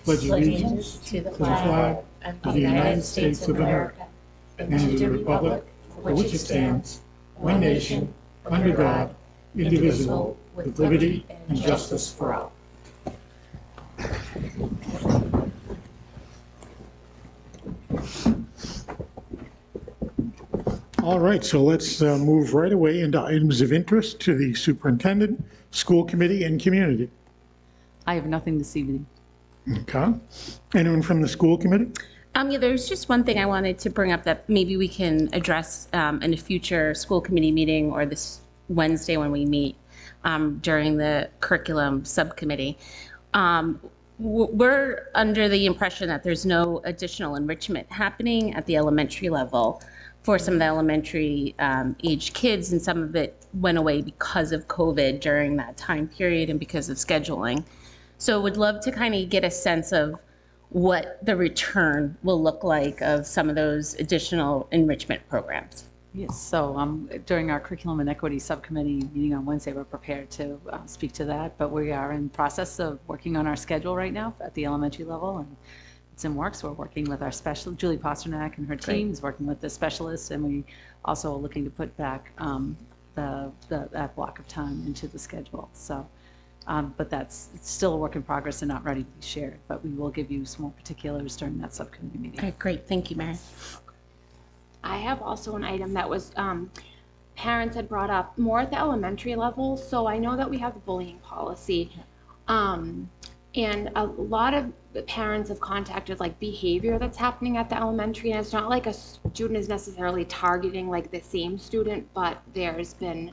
pledge allegiance to the flag of the United States of America and to the republic for which it stands, one nation, under God, indivisible, with liberty and justice for all. All right, so let's move right away into items of interest to the superintendent, school committee, and community. I have nothing this evening. Okay. Anyone from the school committee? Yeah, there's just one thing I wanted to bring up that maybe we can address in a future school committee meeting or this Wednesday when we meet during the curriculum subcommittee. We're under the impression that there's no additional enrichment happening at the elementary level for some of the elementary age kids, and some of it went away because of COVID during that time period and because of scheduling. So would love to kind of get a sense of what the return will look like of some of those additional enrichment programs. Yes, so during our curriculum and equity subcommittee meeting on Wednesday, we're prepared to speak to that, but we are in process of working on our schedule right now at the elementary level, and it's in works. We're working with our specialist, Julie Posternak, and her team is working with the specialists, and we also are looking to put back that block of time into the schedule. So, but it's still a work in progress and not ready to be shared, but we will give you some more particulars during that subcommittee meeting. All right, great, thank you, Mary. I have also an item that was parents had brought up more at the elementary level. So I know that we have the bullying policy, and a lot of the parents have contacted like behavior that's happening at the elementary, and it's not like a student is necessarily targeting like the same student, but there's been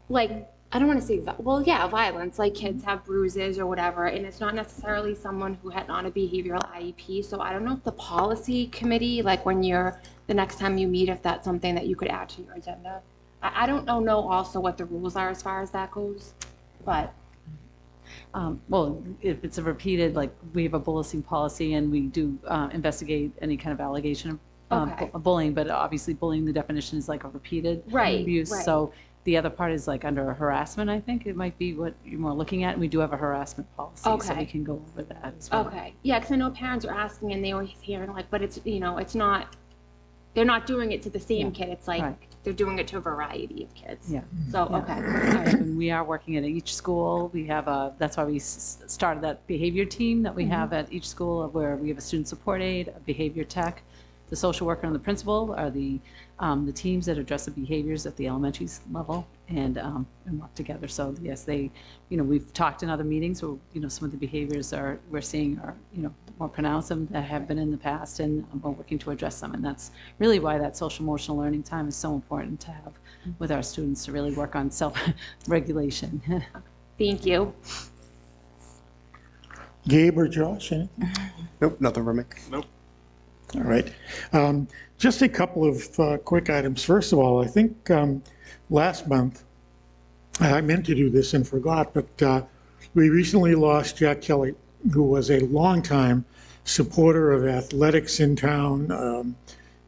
like, I don't want to say, well, yeah, violence, like kids have bruises or whatever, and it's not necessarily someone who had on a behavioral IEP. So I don't know if the policy committee, like when you're, the next time you meet, if that's something that you could add to your agenda. I don't know also what the rules are as far as that goes, but. Well, if it's a repeated, like we have a bullying policy and we do investigate any kind of allegation of bullying, but obviously bullying, the definition is like a repeated abuse. Right. So the other part is like under harassment, I think it might be what you're more looking at. And we do have a harassment policy, so we can go over that as well. Okay. Yeah, because I know parents are asking and they always hearing like, but it's, you know, it's not, they're not doing it to the same kid. It's like they're doing it to a variety of kids. Yeah. So, okay. And we are working at each school. We have that's why we started that behavior team that we have at each school, where we have a student support aide, a behavior tech, the social worker, and the principal are the teams that address the behaviors at the elementary level and work together. So yes, they, you know, we've talked in other meetings where, you know, some of the behaviors we're seeing are, you know, more pronounced than that have been in the past, and we're working to address them. And that's really why that social emotional learning time is so important to have with our students, to really work on self-regulation. Thank you. Gabe or Josh, anything? Nope, nothing for me. Nope. All right. Just a couple of quick items. First of all, I think last month, I meant to do this and forgot, but we recently lost Jack Kelly, who was a longtime supporter of athletics in town,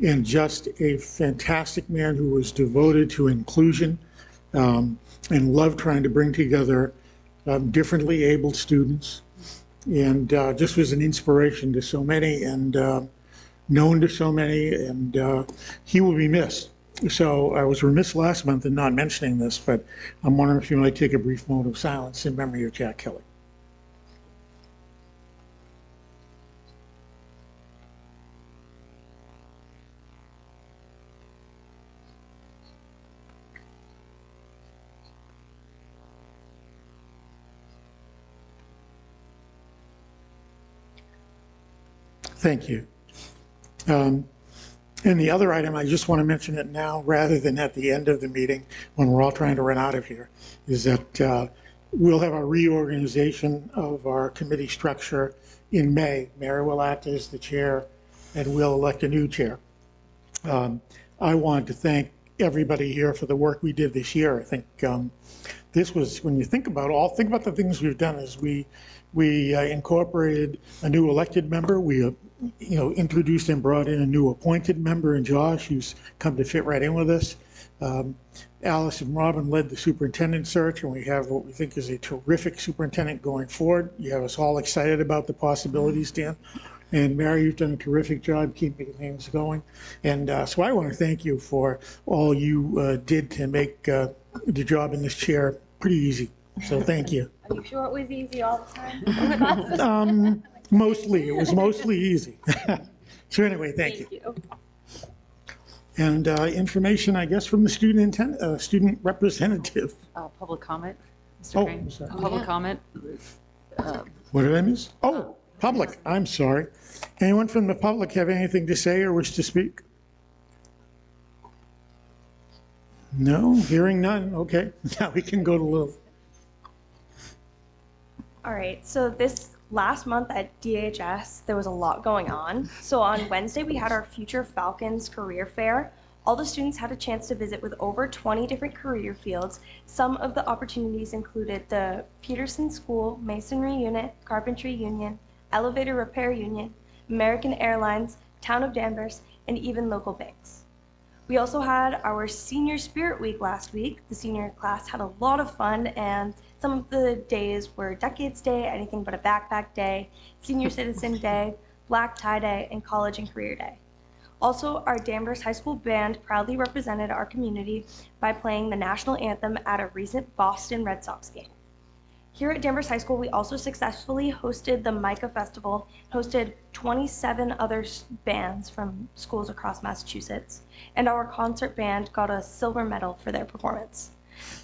and just a fantastic man who was devoted to inclusion and loved trying to bring together differently abled students, and just was an inspiration to so many, and known to so many, and he will be missed. So I was remiss last month in not mentioning this, but I'm wondering if you might take a brief moment of silence in memory of Jack Kelly. Thank you. And the other item, I just want to mention it now rather than at the end of the meeting when we're all trying to run out of here, is that we'll have a reorganization of our committee structure in May. Mary will act as the chair and we'll elect a new chair. I want to thank everybody here for the work we did this year. I think this was, when you think about the things we've done, is we incorporated a new elected member. We introduced and brought in a new appointed member in Josh, who's come to fit right in with us. Alice and Robin led the superintendent search, and we have what we think is a terrific superintendent going forward. You have us all excited about the possibilities, Dan. And Mary, you've done a terrific job keeping things going. And so I want to thank you for all you did to make the job in this chair pretty easy. So thank you. Are you sure it was easy all the time? Mostly, it was mostly easy. So anyway, thank you. Thank you. And information, I guess, from the student representative. Public comment, Mr. Oh, Crane? I'm sorry. Public comment? What did I miss? Oh, public, I'm sorry. Anyone from the public have anything to say or wish to speak? No, hearing none. Okay, now we can go to Lil. All right, so this last month at DHS, there was a lot going on. So on Wednesday, we had our Future Falcons career fair. All the students had a chance to visit with over 20 different career fields. Some of the opportunities included the Peterson School, Masonry Unit, Carpentry Union, Elevator Repair Union, American Airlines, Town of Danvers, and even local banks. We also had our Senior Spirit Week last week. The senior class had a lot of fun, and some of the days were Decades Day, Anything But a Backpack Day, Senior Citizen Day, Black Tie Day, and College and Career Day. Also, our Danvers High School band proudly represented our community by playing the national anthem at a recent Boston Red Sox game. Here at Danvers High School, we also successfully hosted the MICA Festival, hosted 27 other bands from schools across Massachusetts, and our concert band got a silver medal for their performance.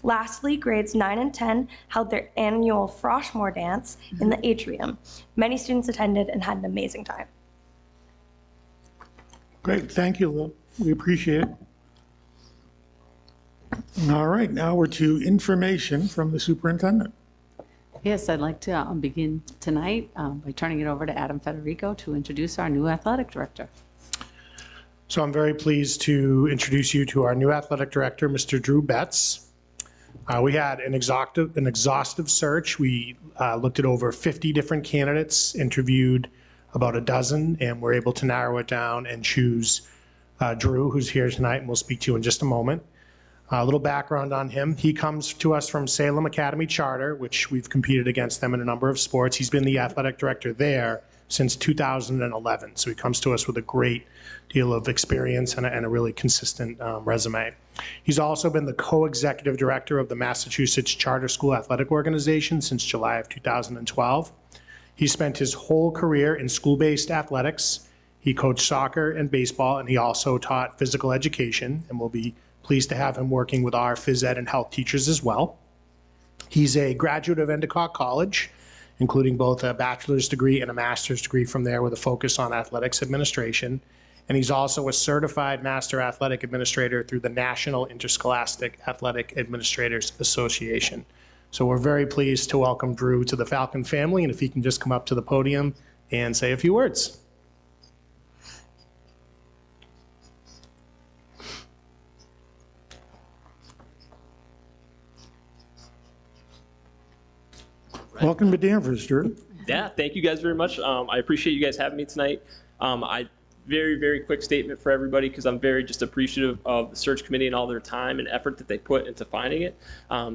Lastly, grades 9 and 10 held their annual Froshmore dance in the atrium. Many students attended and had an amazing time. Great, thank you, Lil. We appreciate it. All right, now we're to information from the superintendent. Yes, I'd like to begin tonight by turning it over to Adam Federico to introduce our new athletic director. So I'm very pleased to introduce you to our new athletic director, Mr. Drew Betts. We had an exhaustive search. We looked at over 50 different candidates, interviewed about a dozen, and we're able to narrow it down and choose Drew, who's here tonight, and we'll speak to you in just a moment. A little background on him. He comes to us from Salem Academy Charter, which we've competed against them in a number of sports. He's been the athletic director there since 2011. So he comes to us with a great deal of experience and a really consistent resume. He's also been the co-executive director of the Massachusetts Charter School Athletic Organization since July of 2012. He spent his whole career in school-based athletics. He coached soccer and baseball, and he also taught physical education, and we'll be pleased to have him working with our phys ed and health teachers as well. He's a graduate of Endicott College, including both a bachelor's degree and a master's degree from there with a focus on athletics administration. And he's also a certified master athletic administrator through the National Interscholastic Athletic Administrators Association. So we're very pleased to welcome Drew to the Falcon family, and if he can just come up to the podium and say a few words. Welcome to Danvers, Drew. Yeah, thank you guys very much. I appreciate you guys having me tonight. Very quick statement for everybody, because I'm very just appreciative of the search committee and all their time and effort that they put into finding it.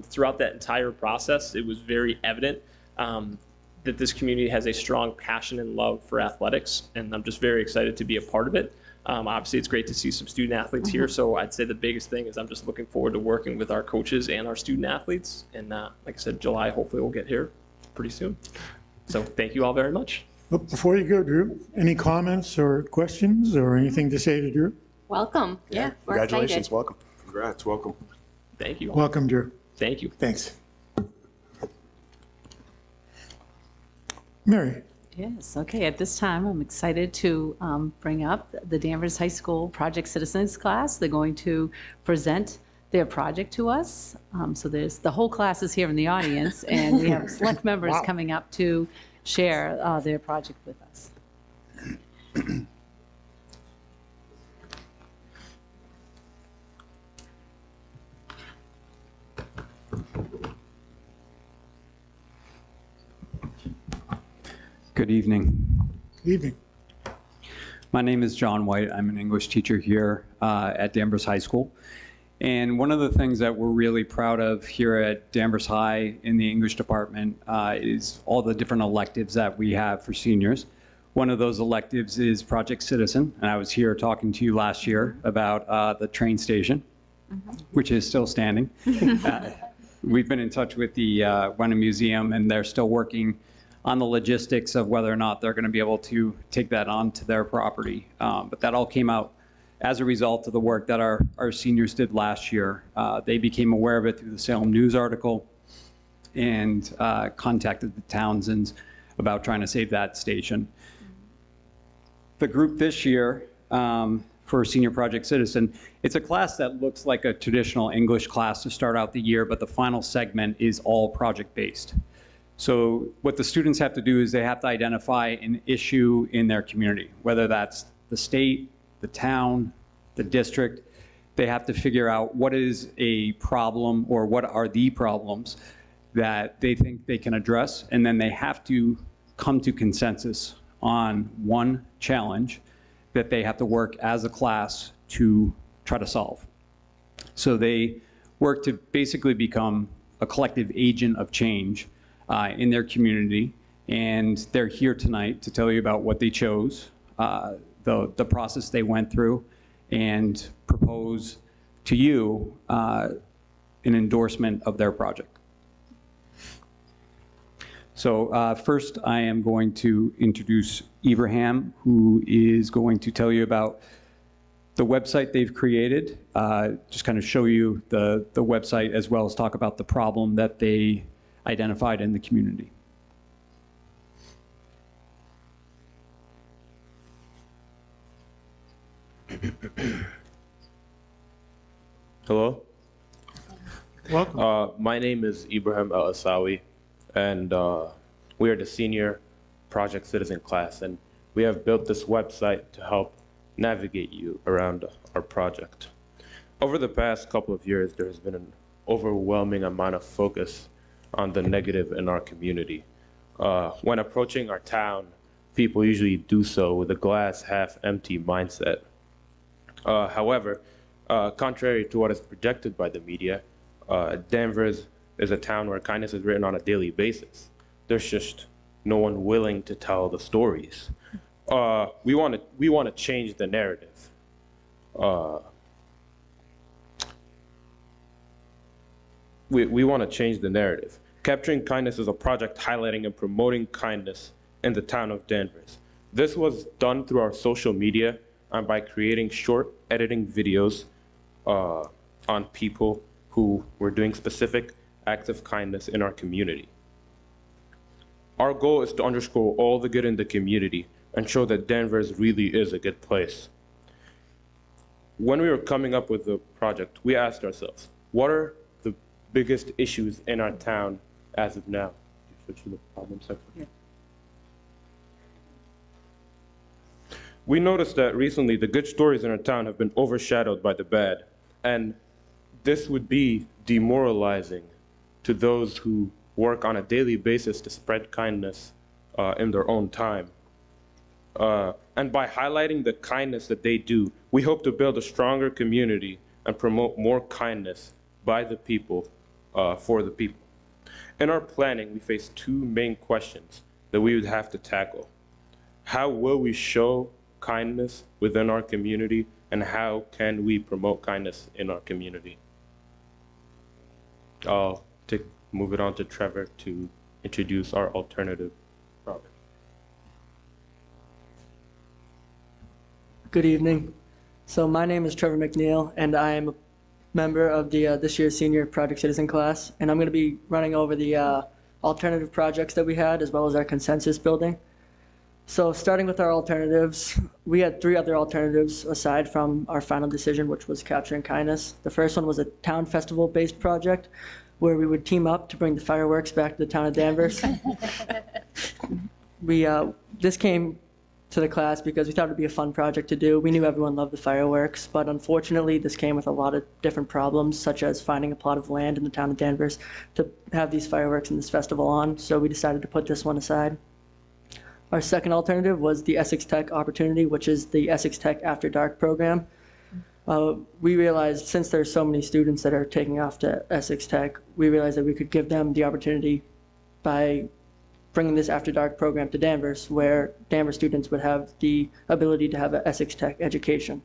Throughout that entire process, it was very evident that this community has a strong passion and love for athletics, and I'm just very excited to be a part of it. Obviously, it's great to see some student athletes here, so I'd say the biggest thing is I'm just looking forward to working with our coaches and our student athletes, and like I said, July, hopefully we'll get here pretty soon. So thank you all very much. Well, before you go, Drew, any comments or questions or anything to say to Drew? Welcome. Yeah, we're Congratulations, excited. welcome. Congrats, welcome. Thank you all. Welcome, Drew. Thank you. Thanks. Mary. Yes, okay, at this time, I'm excited to bring up the Danvers High School Project Citizens class. They're going to present their project to us. So there's, the whole class is here in the audience, and we have select members Wow. coming up to share their project with us. Good evening. Good evening. My name is John White. I'm an English teacher here at Danvers High School. And one of the things that we're really proud of here at Danvers High in the English department is all the different electives that we have for seniors. One of those electives is Project Citizen, and I was here talking to you last year about the train station, which is still standing. We've been in touch with the Wenham Museum, and they're still working on the logistics of whether or not they're going to be able to take that onto their property. But that all came out as a result of the work that our seniors did last year. They became aware of it through the Salem News article and contacted the Townsends about trying to save that station. The group this year for Senior Project Citizen, it's a class that looks like a traditional English class to start out the year, but the final segment is all project-based. So what the students have to do is they have to identify an issue in their community, whether that's the state, the town, the district. They have to figure out what is a problem or what are the problems that they think they can address, and then they have to come to consensus on one challenge that they have to work as a class to try to solve. So they work to basically become a collective agent of change in their community, and they're here tonight to tell you about what they chose, the process they went through, and propose to you an endorsement of their project. So first I am going to introduce Ibrahim, who is going to tell you about the website they've created, just kind of show you the website as well as talk about the problem that they identified in the community. Hello. Welcome. My name is Ibrahim El-Asawi, and we are the senior project citizen class, and we have built this website to help navigate you around our project. Over the past couple of years, there has been an overwhelming amount of focus on the negative in our community. When approaching our town, people usually do so with a glass half empty mindset. However, contrary to what is projected by the media, Danvers is a town where kindness is written on a daily basis. There's just no one willing to tell the stories. We want to change the narrative. We want to change the narrative. Capturing Kindness is a project highlighting and promoting kindness in the town of Danvers. This was done through our social media and by creating short editing videos on people who were doing specific acts of kindness in our community. Our goal is to underscore all the good in the community and show that Danvers really is a good place. When we were coming up with the project, we asked ourselves, what are the biggest issues in our town as of now? Switch to the problem section. Yeah. We noticed that recently the good stories in our town have been overshadowed by the bad, and this would be demoralizing to those who work on a daily basis to spread kindness in their own time. And by highlighting the kindness that they do, we hope to build a stronger community and promote more kindness by the people, for the people. In our planning, we face two main questions that we would have to tackle. How will we show kindness within our community, and how can we promote kindness in our community? I'll move it on to Trevor to introduce our alternative project. Good evening. So my name is Trevor McNeil, and I am a member of the this year's Senior Project Citizen class, and I'm going to be running over the alternative projects that we had, as well as our consensus building. So starting with our alternatives, we had 3 other alternatives aside from our final decision, which was Capturing Kindness. The first one was a town festival-based project where we would team up to bring the fireworks back to the town of Danvers. This came to the class because we thought it would be a fun project to do. We knew everyone loved the fireworks, but unfortunately this came with a lot of different problems, such as finding a plot of land in the town of Danvers to have these fireworks and this festival on, so we decided to put this one aside. Our second alternative was the Essex Tech opportunity, which is the Essex Tech After Dark program. We realized since there's so many students that are taking off to Essex Tech, we realized that we could give them the opportunity by bringing this After Dark program to Danvers, where Danvers students would have the ability to have an Essex Tech education.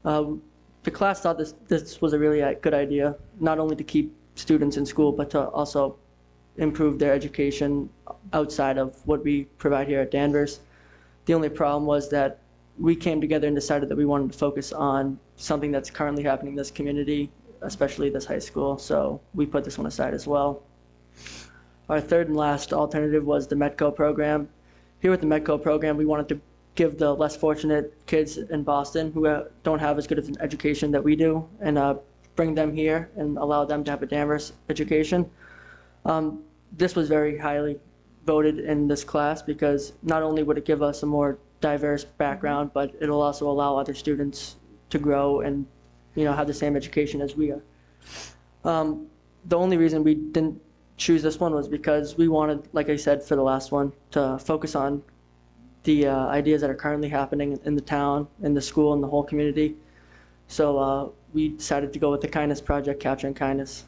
The class thought this was a really good idea, not only to keep students in school, but to also improve their education outside of what we provide here at Danvers. The only problem was that we came together and decided that we wanted to focus on something that's currently happening in this community, especially this high school, so we put this one aside as well. Our third and last alternative was the METCO program. Here with the METCO program, we wanted to give the less fortunate kids in Boston who don't have as good of an education that we do, and bring them here and allow them to have a Danvers education. This was very highly voted in this class because not only would it give us a more diverse background, but it'll also allow other students to grow and, you know, have the same education as we are. The only reason we didn't choose this one was because we wanted, like I said for the last one, to focus on the ideas that are currently happening in the town, in the school, and the whole community. So we decided to go with the Kindness Project, Capturing Kindness.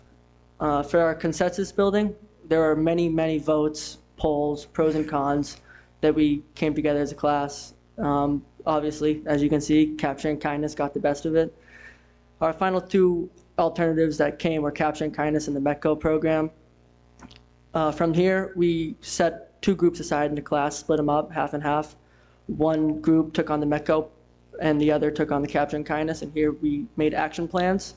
For our consensus building, there are many, many votes, polls, pros and cons that we came together as a class. Obviously, as you can see, Capturing Kindness got the best of it. Our final two alternatives that came were Capturing Kindness and the METCO program. From here, we set two groups aside in the class, split them up half and half. One group took on the METCO and the other took on the Capturing Kindness, and here we made action plans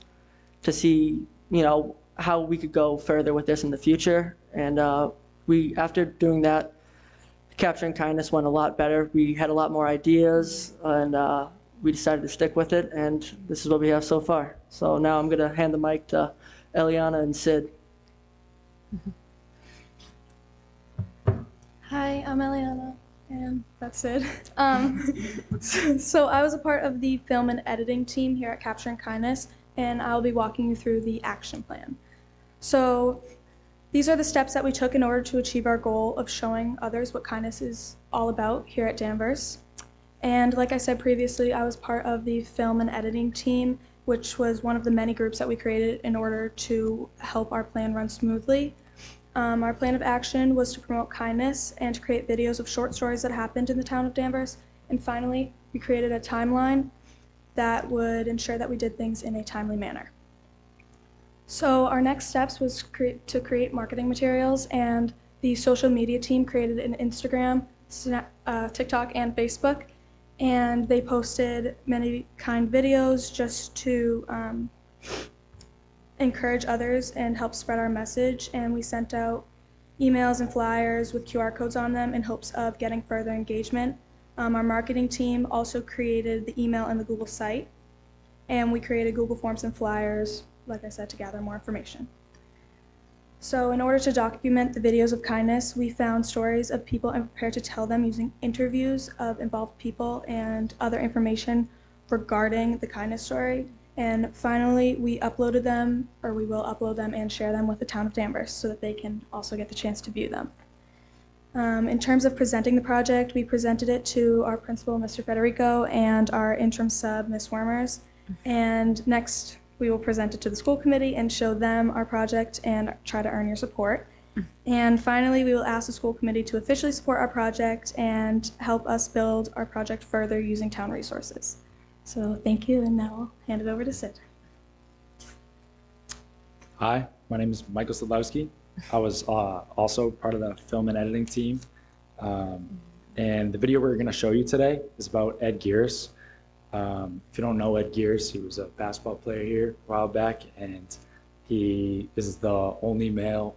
to see, you know, how we could go further with this in the future. And after doing that, Capturing Kindness went a lot better. We had a lot more ideas, and we decided to stick with it, and this is what we have so far. So now I'm going to hand the mic to Eliana and Sid. Hi, I'm Eliana, and that's it. So I was a part of the film and editing team here at Capturing Kindness, and I'll be walking you through the action plan. So these are the steps that we took in order to achieve our goal of showing others what kindness is all about here at Danvers. And like I said previously, I was part of the film and editing team, which was one of the many groups that we created in order to help our plan run smoothly. Our plan of action was to promote kindness and to create videos of short stories that happened in the town of Danvers. And finally, we created a timeline that would ensure that we did things in a timely manner. So our next steps was to create marketing materials, and the social media team created an Instagram, TikTok, and Facebook, and they posted many kind videos just to encourage others and help spread our message. And we sent out emails and flyers with QR codes on them in hopes of getting further engagement. Our marketing team also created the email and the Google site, and we created Google Forms and flyers, like I said, to gather more information. So in order to document the videos of kindness, we found stories of people and prepared to tell them using interviews of involved people and other information regarding the kindness story. And finally, we uploaded them, or we will upload them and share them with the town of Danvers so that they can also get the chance to view them. In terms of presenting the project, we presented it to our principal, Mr. Federico, and our interim sub, Ms. Wormers. And next, we will present it to the school committee and show them our project and try to earn your support. And finally, we will ask the school committee to officially support our project and help us build our project further using town resources. So thank you, and now I'll hand it over to Sid. Hi, my name is Michael Sadlowski. I was also part of the film and editing team. And the video we're going to show you today is about Ed Gears. If you don't know Ed Gears, he was a basketball player here a while back, and he is the only male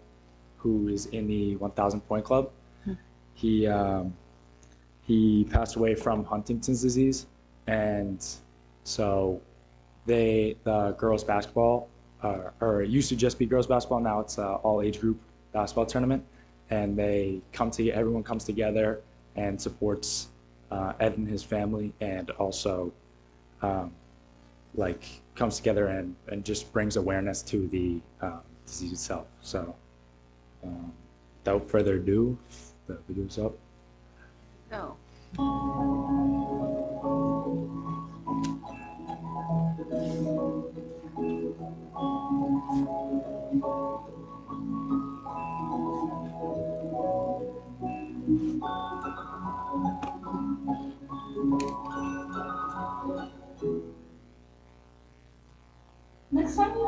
who is in the 1,000 Point Club. He passed away from Huntington's disease, and so the girls basketball, or it used to just be girls basketball, now it's an all age group basketball tournament, and everyone comes together and supports Ed and his family, and also comes together and just brings awareness to the disease itself. So without further ado, the video's up. Go.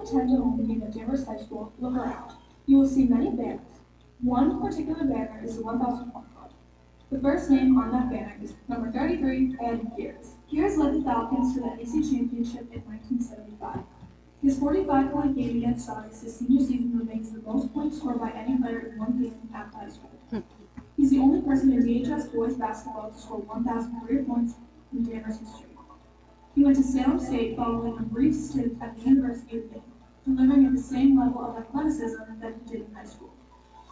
attend a home game at Danvers High School, look around. You will see many banners. One particular banner is the 1001 Club. The first name on that banner is number 33, Ed Gears. Gears led the Falcons to the AC Championship in 1975. His 45-point game against Sox his senior season remains the most points scored by any player in one game at high school. He's the only person in DHS boys basketball to score 1,000 career points in Danvers history. He went to Salem State following a brief stint at the University of Maine, delivering at the same level of athleticism that he did in high school.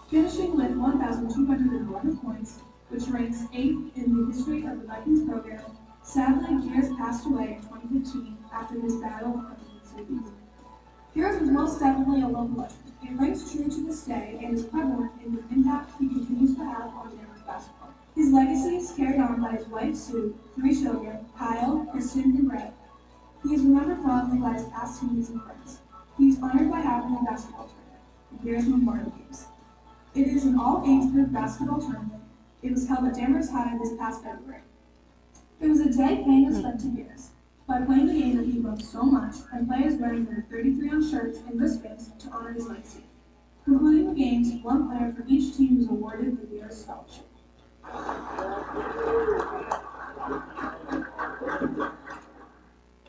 Finishing with 1,211 points, which ranks 8th in the history of the Vikings program, sadly, Gears passed away in 2015 after his battle with Huntington's disease. Gears was most definitely a local legend. It rings true to this day and is prevalent in the impact he continues to have on Danvers basketball. His legacy is carried on by his wife, Sue, 3 children, Kyle, Kristen, and Brett. He is remembered fondly by his past teammates and friends. He is honored by having a basketball tournament, the Gears Memorial Games. It is an all-age group basketball tournament. It was held at Danvers High this past February. It was a day paying respect to Gears by playing the game that he loved so much, and players wearing number 33 on shirts and wristbands to honor his legacy. Concluding the games, one player from each team was awarded the Gears Scholarship.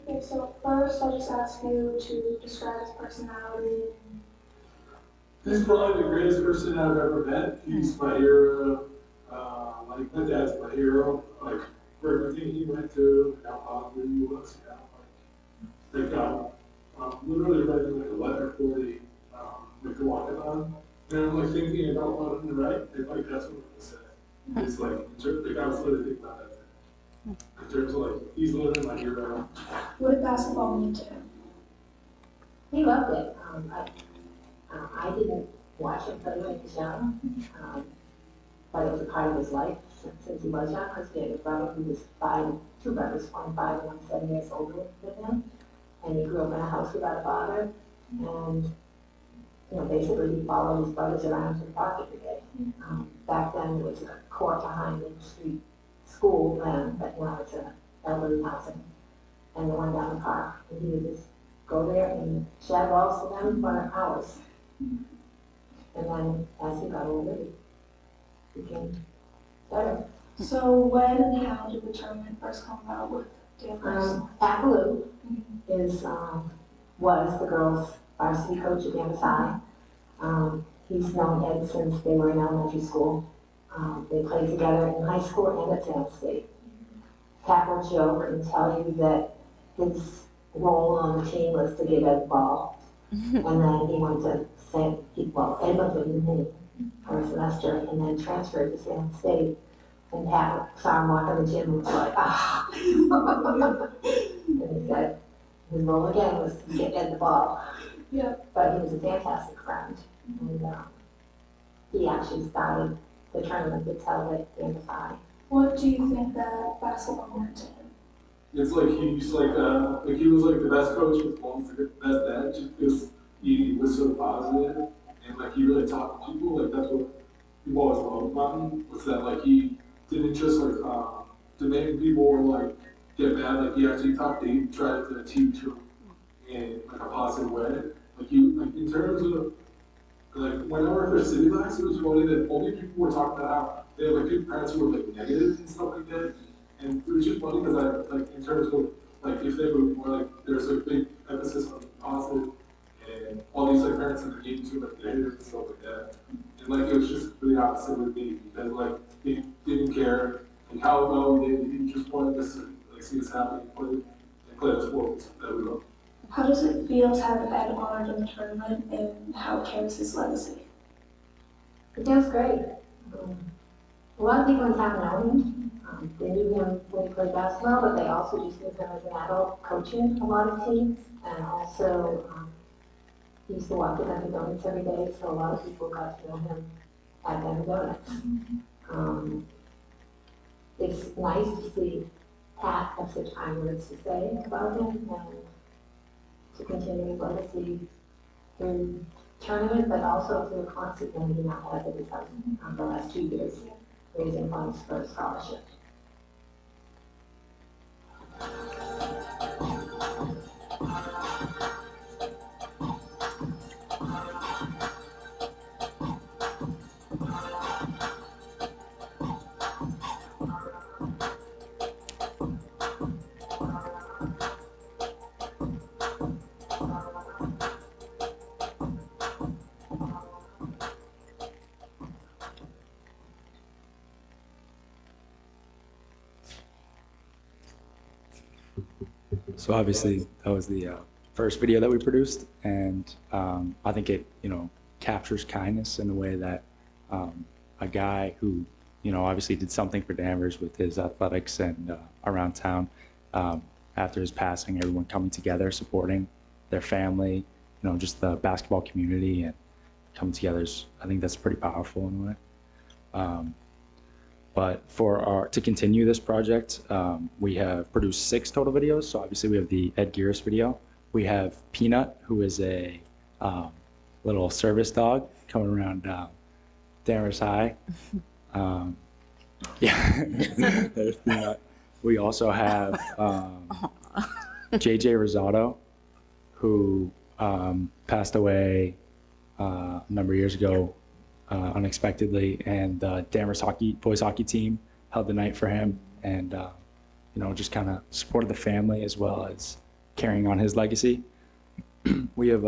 Okay, so first I'll just ask you to describe his personality. He's probably the greatest person I've ever met. He's my hero. Like my dad's my hero. Like for everything he went through, how popular he was. Literally writing like a letter for the walkathon. And I'm like thinking about what I'm to write, and like that's what I'm gonna say. It's like I was literally thinking about that. In terms of like he's literally my hero. What did basketball mean to him? He loved it. I didn't watch him play when he was young, but it was a part of his life since he was young, because he had a brother who was 2 brothers, one 5 and one 7 years older than him, and he grew up in a house without a father, and basically he followed his brothers around to the park every day. Back then there was a court behind the street school then, but now it's an elderly housing, and the one down the park, and he would just go there and share balls with them for hours. And then as he got older, he became better. So when and how did the tournament first come about with Danvers? Pat Ballou was the girls' varsity coach at Danvers High. He's known Ed since they were in elementary school. They played together in high school and at Salem State. Pat will joke and tell you that his role on the team was to give Ed the ball. And then he went to Ed went to Maine for a semester and then transferred to Salem State. And Pat saw him walk in the gym and was like, ah. And he said his role again was to get Ed the ball. Yeah. But he was a fantastic friend. And he actually started the tournament that's held at Danvers High. What do you think that basketball meant to him? It's like he's like he was like the best coach with the best dad, just because he was so positive and like he really talked to people. Like that's what people always loved about him, was that like he didn't just like demand people or like get mad. Like he actually talked to you, tried to teach them in like a positive way. Like in terms of like when I worked for City Lights, it was funny that only people were talking about how they had like good parents who were like negative and stuff like that. And it was just funny because I like in terms of like if they were more like there's a big emphasis on positive, and all these like parents in the games were like negative and stuff like that. And like it was just really opposite with me, because like he didn't care like how well we did. He just wanted us to like see us happy and play the sports that we love. How does it feel to have Ed honored in the tournament, and how it carries his legacy? It feels great. A lot of people in town know him. They knew him when he played basketball, but they also just knew him as an adult coaching a lot of teams. And also, he used to walk to Dunkin' Donuts every day, so a lot of people got to know him at Dunkin' Donuts. It's nice to see Pat have such kind words to say about him and to continue his legacy through tournament, but also through a concert that he now has at his house the last 2 years, raising funds for a scholarship. So obviously that was the first video that we produced, and I think it, captures kindness in a way that a guy who, obviously did something for Danvers with his athletics and around town. After his passing, everyone coming together, supporting their family, just the basketball community and coming together. I think that's pretty powerful in a way. But to continue this project, we have produced 6 total videos. So obviously we have the Ed Gearis video. We have Peanut, who is a little service dog coming around Danvers High. Yeah, there's Peanut. We also have JJ Rosado, who passed away a number of years ago unexpectedly, and the Danvers boys hockey team held the night for him, and just kind of supported the family as well as carrying on his legacy. We have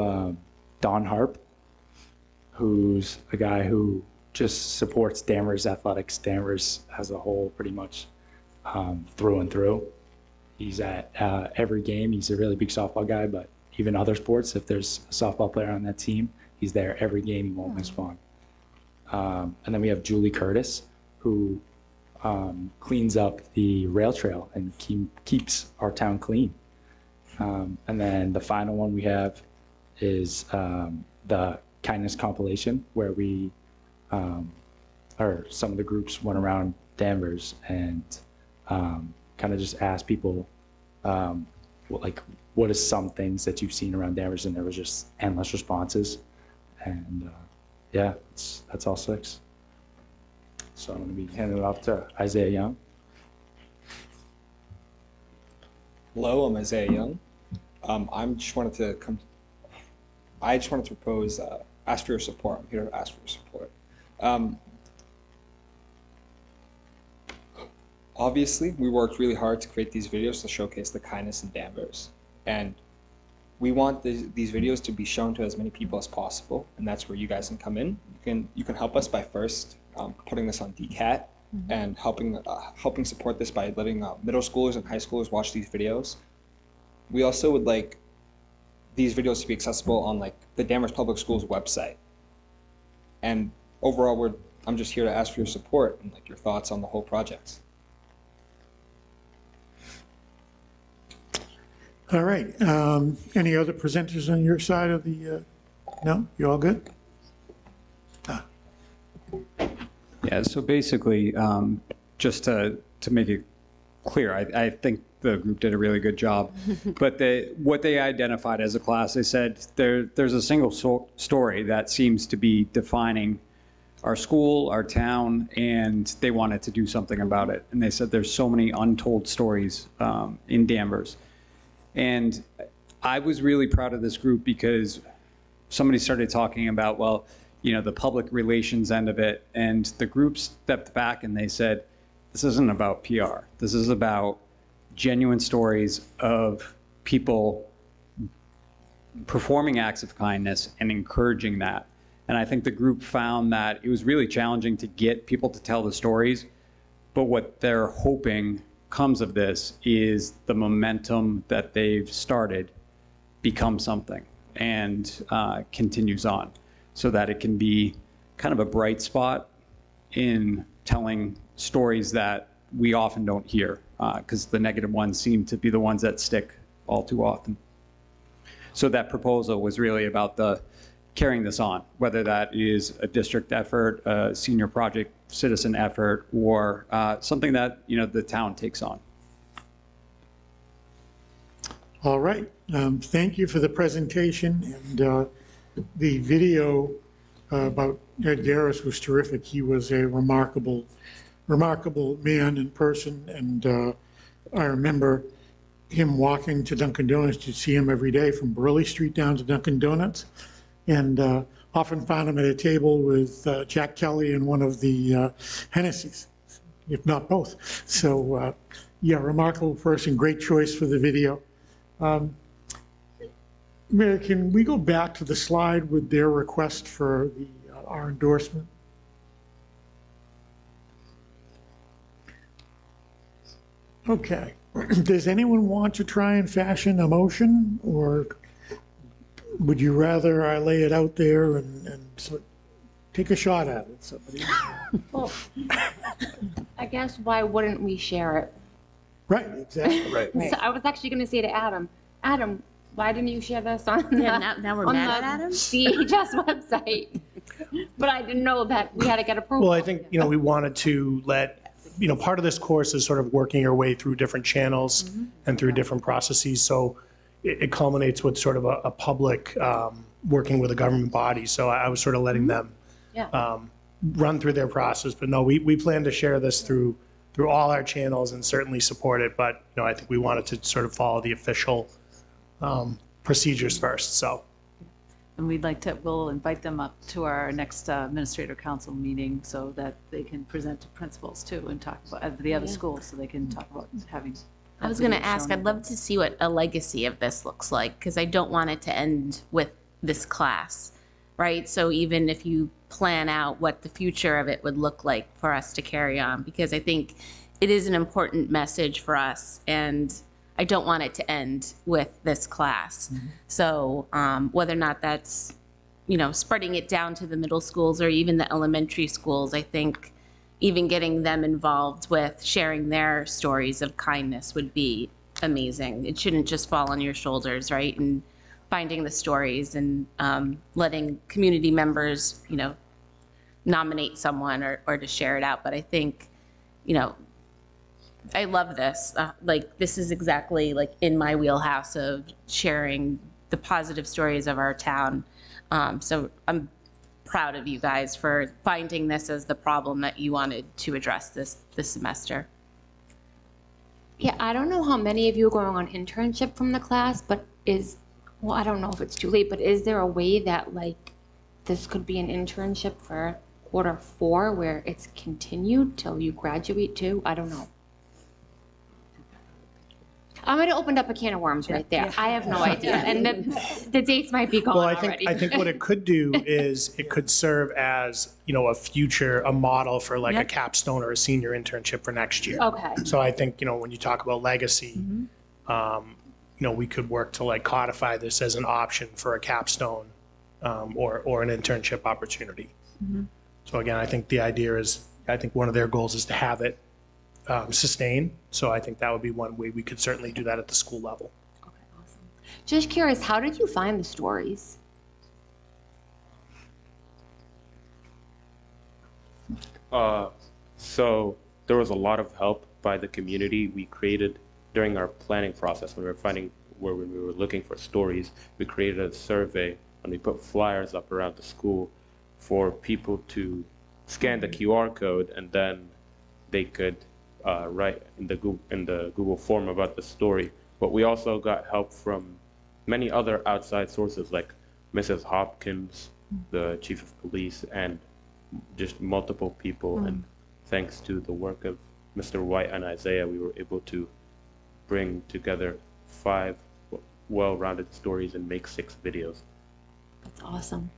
Don Harp, who's a guy who just supports Danvers athletics, Danvers as a whole, pretty much through and through. He's at every game. He's a really big softball guy, but even other sports, if there's a softball player on that team, he's there every game. He won't miss one. And then we have Julie Curtis, who cleans up the rail trail and keeps our town clean. And then the final one we have is the kindness compilation, where we, or some of the groups went around Danvers and kind of just asked people, what is some things that you've seen around Danvers? And there was just endless responses. And yeah, that's all 6. So I'm going to be handing it off to Isaiah Young. Hello, I'm Isaiah Young. I just wanted to propose, ask for your support. I'm here to ask for your support. Obviously, we worked really hard to create these videos to showcase the kindness in Danvers. And we want these videos to be shown to as many people as possible, and that's where you guys can come in. You can help us by first putting this on DCAT and helping support this by letting middle schoolers and high schoolers watch these videos. We also would like these videos to be accessible on the Danvers Public Schools website. And overall, I'm just here to ask for your support and your thoughts on the whole project. All right. Any other presenters on your side of the, no? You all good? Yeah, so basically, just to make it clear, I think the group did a really good job. But what they identified as a class, they said there's a single story that seems to be defining our school, our town, and they wanted to do something about it. And they said there's so many untold stories in Danvers. And I was really proud of this group because somebody started talking about, well, the public relations end of it. And the group stepped back and they said, this isn't about PR. This is about genuine stories of people performing acts of kindness and encouraging that. And I think the group found that it was really challenging to get people to tell the stories. But what they're hoping comes of this is the momentum that they've started becomes something and continues on, so that it can be kind of a bright spot in telling stories that we often don't hear, because the negative ones seem to be the ones that stick all too often. So that proposal was really about carrying this on, whether that is a district effort, a senior project citizen effort, or something that the town takes on. All right. Thank you for the presentation, and the video about Ed Gearis was terrific. He was a remarkable man in person, and I remember him walking to Dunkin' Donuts to see him every day from Burley Street down to Dunkin' Donuts, and often found him at a table with Jack Kelly and one of the Hennessy's, if not both. So yeah, remarkable person, great choice for the video. Mayor, can we go back to the slide with their request for our endorsement? Okay. Does anyone want to try and fashion a motion, or would you rather I lay it out there and take a shot at it? Somebody. Well, I guess why wouldn't we share it? Right, exactly. Right. So I was actually going to say to Adam, Adam, why didn't you share this on Yeah, now we're on mad the at Adam? DHS website? But I didn't know that we had to get approval. Well, I think, we wanted to let, part of this course is sort of working your way through different channels and through different processes. So it culminates with sort of a public working with a government body. So I was sort of letting them run through their process. But no, we plan to share this through all our channels and certainly support it. But, I think we wanted to sort of follow the official procedures first, so. And we'll invite them up to our next administrator council meeting so that they can present to principals too and talk about, at the other schools, so they can talk about having. I was going to ask, I'd love to see what a legacy of this looks like, because I don't want it to end with this class, right? So even if you plan out what the future of it would look like for us to carry on, because I think it is an important message for us, and I don't want it to end with this class. So whether or not that's, spreading it down to the middle schools or even the elementary schools, I think even getting them involved with sharing their stories of kindness would be amazing. It shouldn't just fall on your shoulders, right? And finding the stories and letting community members, nominate someone or to share it out. But I think, I love this. This is exactly in my wheelhouse of sharing the positive stories of our town. So I'm proud of you guys for finding this as the problem that you wanted to address this semester. Yeah, I don't know how many of you are going on internship from the class, but I don't know if it's too late, but is there a way that this could be an internship for Q4 where it's continued till you graduate too? I don't know. I might have opened up a can of worms right there. I have no idea. And the dates might be gone already. I think what it could do is it could serve as, a model for a capstone or a senior internship for next year. Okay. So I think, when you talk about legacy, we could work to codify this as an option for a capstone or an internship opportunity. So again, I think the idea is, one of their goals is to have it sustain. So I think that would be one way we could certainly do that at the school level. Okay, awesome. Just curious, how did you find the stories? So there was a lot of help by the community. We created during our planning process when we were looking for stories, we created a survey and we put flyers up around the school for people to scan the QR code, and then they could write in the Google form about the story. But we also got help from many other outside sources like Mrs. Hopkins, the chief of police, and just multiple people. And thanks to the work of Mr. White and Isaiah, we were able to bring together 5 well-rounded stories and make 6 videos. That's awesome.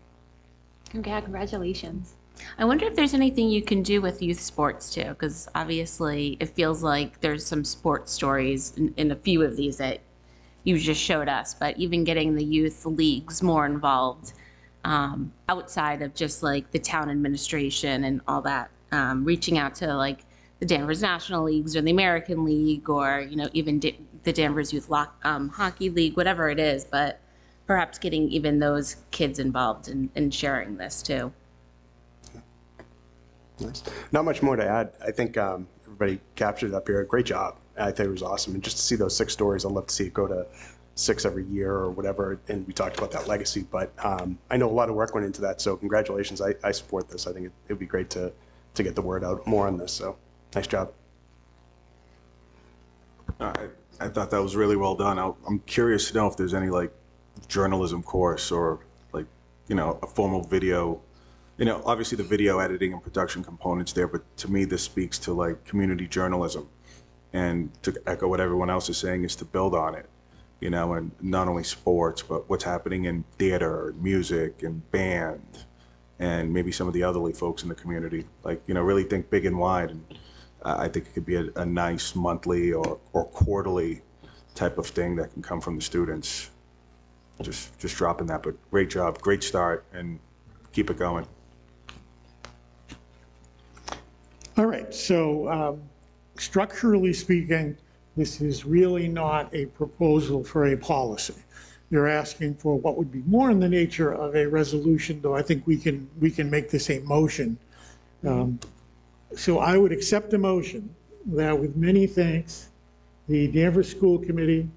Congratulations. I wonder if there's anything you can do with youth sports too, because obviously it feels like there's some sports stories in a few of these that you just showed us, but even getting the youth leagues more involved outside of just the town administration and all that, reaching out to the Danvers National Leagues or the American League or even the Danvers Youth Hockey League, whatever it is, but perhaps getting even those kids involved in sharing this too. Nice. Not much more to add. I think everybody captured it up here. Great job. I think it was awesome. And just to see those 6 stories, I'd love to see it go to 6 every year or whatever. And we talked about that legacy, but I know a lot of work went into that. So congratulations. I support this. I think it would be great to get the word out more on this. So nice job. I thought that was really well done. I'm curious to know if there's any journalism course or a formal video. Obviously the video editing and production components there, but to me this speaks to community journalism, and to echo what everyone else is saying is to build on it, and not only sports, but what's happening in theater, music, and band, and maybe some of the elderly folks in the community. Really think big and wide. And I think it could be a nice monthly or quarterly type of thing that can come from the students. Just dropping that, but great job, great start, and keep it going. All right, so structurally speaking, this is really not a proposal for a policy. You're asking for what would be more in the nature of a resolution, though I think we can make this a motion. So I would accept a motion that, with many thanks, the Danvers School Committee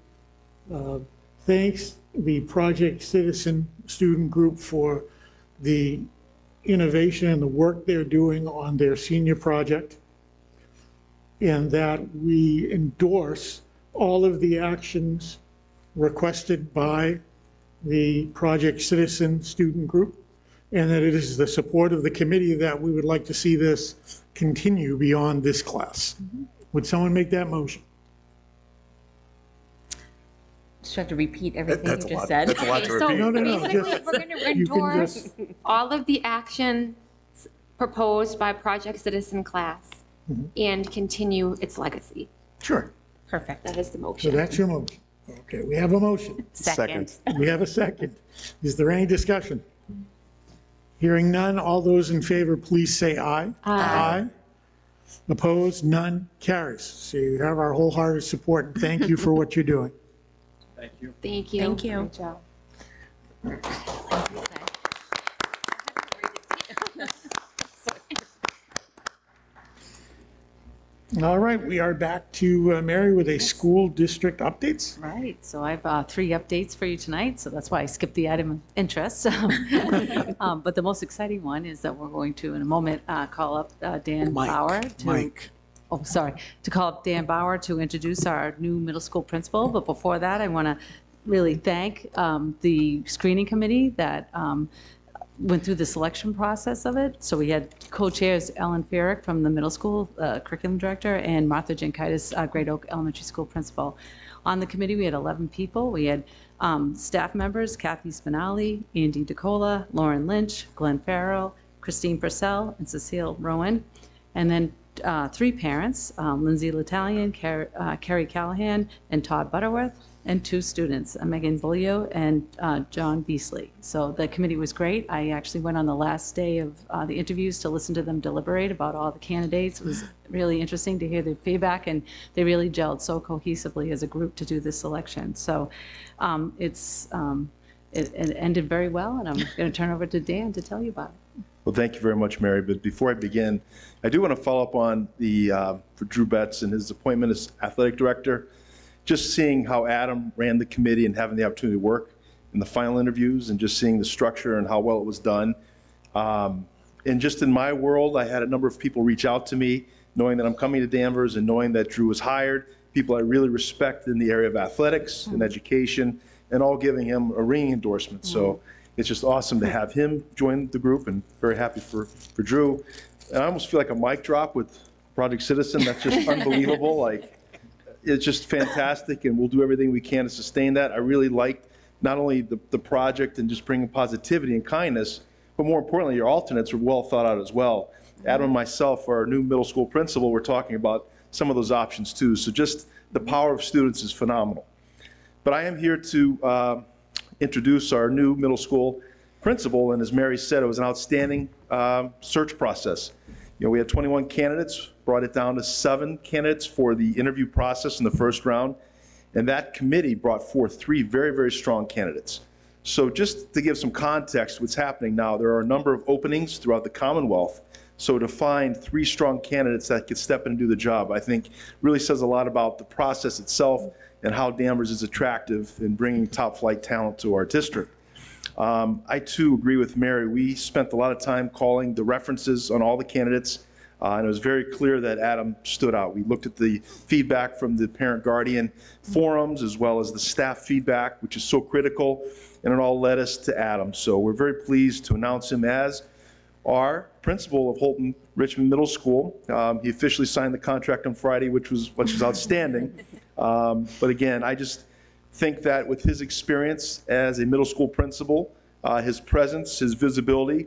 thanks the Project Citizen student group for the innovation and the work they're doing on their senior project, and that we endorse all of the actions requested by the Project Citizen student group, and that it is the support of the committee that we would like to see this continue beyond this class. Would someone make that motion? Just have to repeat everything That's you a just lot. said. That's a lot to So repeat. No, basically, just- we're going to you can endorse just- all of the actions proposed by Project Citizen class and continue its legacy. Sure. Perfect. That is the So motion. that's your motion. Okay, we have a motion. Second. We have a second. Is there any discussion? Hearing none, all those in favor, please say aye. Aye. Opposed? None? Carries. So you have our wholehearted support, and thank you for what you're doing. Thank you. Thank you. Thank you. Great job. All right, we are back to Mary with a school district updates. Right, so I have 3 updates for you tonight, so that's why I skipped the item of interest. But the most exciting one is that we're going to, in a moment, call up Dan Bauer to... Oh, sorry, to call up Dan Bauer to introduce our new middle school principal. But before that, I want to really thank the screening committee that went through the selection process of it. So we had co-chairs Ellen Farrick from the middle school curriculum director and Martha Jankaitis, Great Oak Elementary School principal. On the committee, we had 11 people. We had staff members, Kathy Spinelli, Andy DeCola, Lauren Lynch, Glenn Farrell, Christine Purcell, and Cecile Rowan. And then 3 parents, Lindsay L'Italian, Carrie Callahan, and Todd Butterworth, and 2 students, Megan Bulio and John Beasley. So the committee was great. I actually went on the last day of the interviews to listen to them deliberate about all the candidates. It was really interesting to hear their feedback, and they really gelled so cohesively as a group to do this selection. So it ended very well, and I'm going to turn over to Dan to tell you about it. Well, thank you very much, Mary. But before I begin, I do want to follow up on for Drew Betts and his appointment as athletic director. Just seeing how Adam ran the committee and having the opportunity to work in the final interviews and just seeing the structure and how well it was done. And just in my world, I had a number of people reach out to me, knowing that I'm coming to Danvers and knowing that Drew was hired, people I really respect in the area of athletics and education, and all giving him a ringing endorsement. So it's just awesome to have him join the group, and very happy for Drew. And I almost feel like a mic drop with Project Citizen. That's just unbelievable. Like, it's just fantastic, and we'll do everything we can to sustain that. I really liked not only the project and just bringing positivity and kindness, but more importantly, your alternates were well thought out as well. Adam and myself, our new middle school principal, we're talking about some of those options too. So just the power of students is phenomenal. But I am here to introduce our new middle school principal, and as Mary said, it was an outstanding search process. You know, we had 21 candidates, brought it down to 7 candidates for the interview process in the first round, and that committee brought forth 3 very, very strong candidates. So just to give some context, what's happening now, there are a number of openings throughout the Commonwealth. So to find 3 strong candidates that could step in and do the job, I think really says a lot about the process itself and how Danvers is attractive in bringing top flight talent to our district. I too agree with Mary. We spent a lot of time calling the references on all the candidates, and it was very clear that Adam stood out. We looked at the feedback from the parent-guardian forums as well as the staff feedback, which is so critical, and it all led us to Adam. So we're very pleased to announce him as our principal of Holton Richmond Middle School. He officially signed the contract on Friday, which was outstanding. But again, I just think that with his experience as a middle school principal, his presence, his visibility,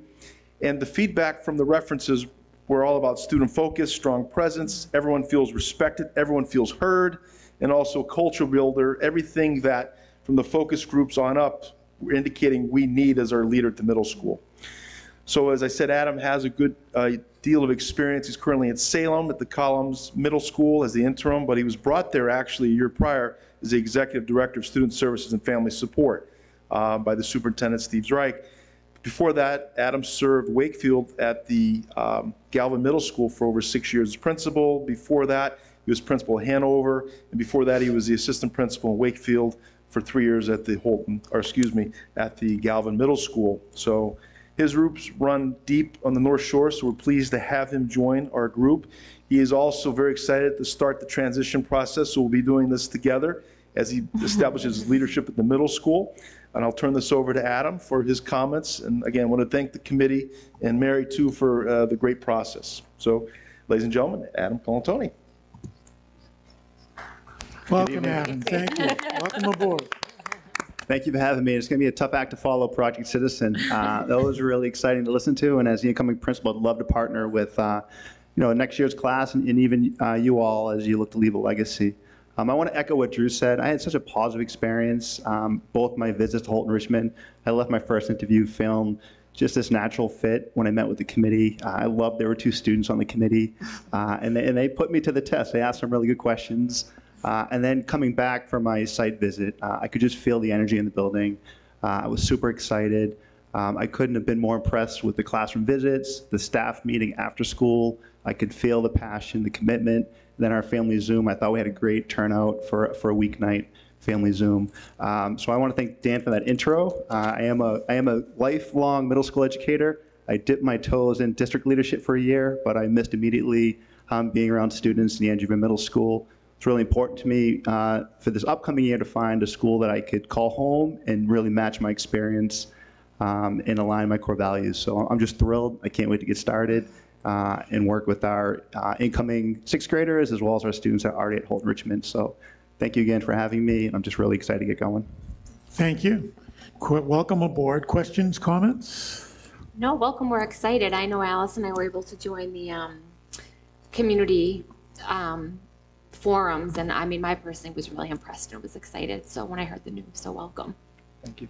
and the feedback from the references We're all about student focus, strong presence, everyone feels respected, everyone feels heard, and also culture builder, everything that from the focus groups on up, we're indicating we need as our leader at the middle school. So as I said, Adam has a good deal of experience. He's currently at Salem at the Columns Middle School as the interim, but he was brought there actually a year prior as the Executive Director of Student Services and Family Support by the Superintendent Steve Dreich. Before that, Adam served Wakefield at the Galvin Middle School for over 6 years as principal. Before that, he was principal at Hanover, and before that, he was the assistant principal in Wakefield for 3 years at the at the Galvin Middle School. So his roots run deep on the North Shore, so we're pleased to have him join our group. He is also very excited to start the transition process, so we'll be doing this together as he establishes his leadership at the middle school. And I'll turn this over to Adam for his comments. And again, I want to thank the committee and Mary too for the great process. So, ladies and gentlemen, Adam Colantoni. Welcome, Adam. Thank you. Welcome aboard. Thank you for having me. It's going to be a tough act to follow, Project Citizen. That was really exciting to listen to, and as the incoming principal, I'd love to partner with next year's class and even you all as you look to leave a legacy. I want to echo what Drew said. I had such a positive experience, both my visits to Holton Richmond. I left my first interview film just this natural fit when I met with the committee. I loved there were 2 students on the committee, and they put me to the test. They asked some really good questions. And then coming back from my site visit, I could just feel the energy in the building. I was super excited. I couldn't have been more impressed with the classroom visits, the staff meeting after school. I could feel the passion, the commitment. And then our family Zoom, I thought we had a great turnout for a weeknight family Zoom. So I want to thank Dan for that intro. I am a lifelong middle school educator. I dipped my toes in district leadership for a year, but I missed immediately being around students in the Andrew Middle School. It's really important to me for this upcoming year to find a school that I could call home and really match my experience and align my core values. So I'm just thrilled. I can't wait to get started and work with our incoming 6th graders as well as our students that are already at Holton Richmond. So thank you again for having me, and I'm just really excited to get going. Thank you. Welcome aboard. Questions, comments? No, welcome. We're excited. I know Alice and I were able to join the community forums, and I mean, I personally was really impressed and was excited. So when I heard the news, so welcome. Thank you.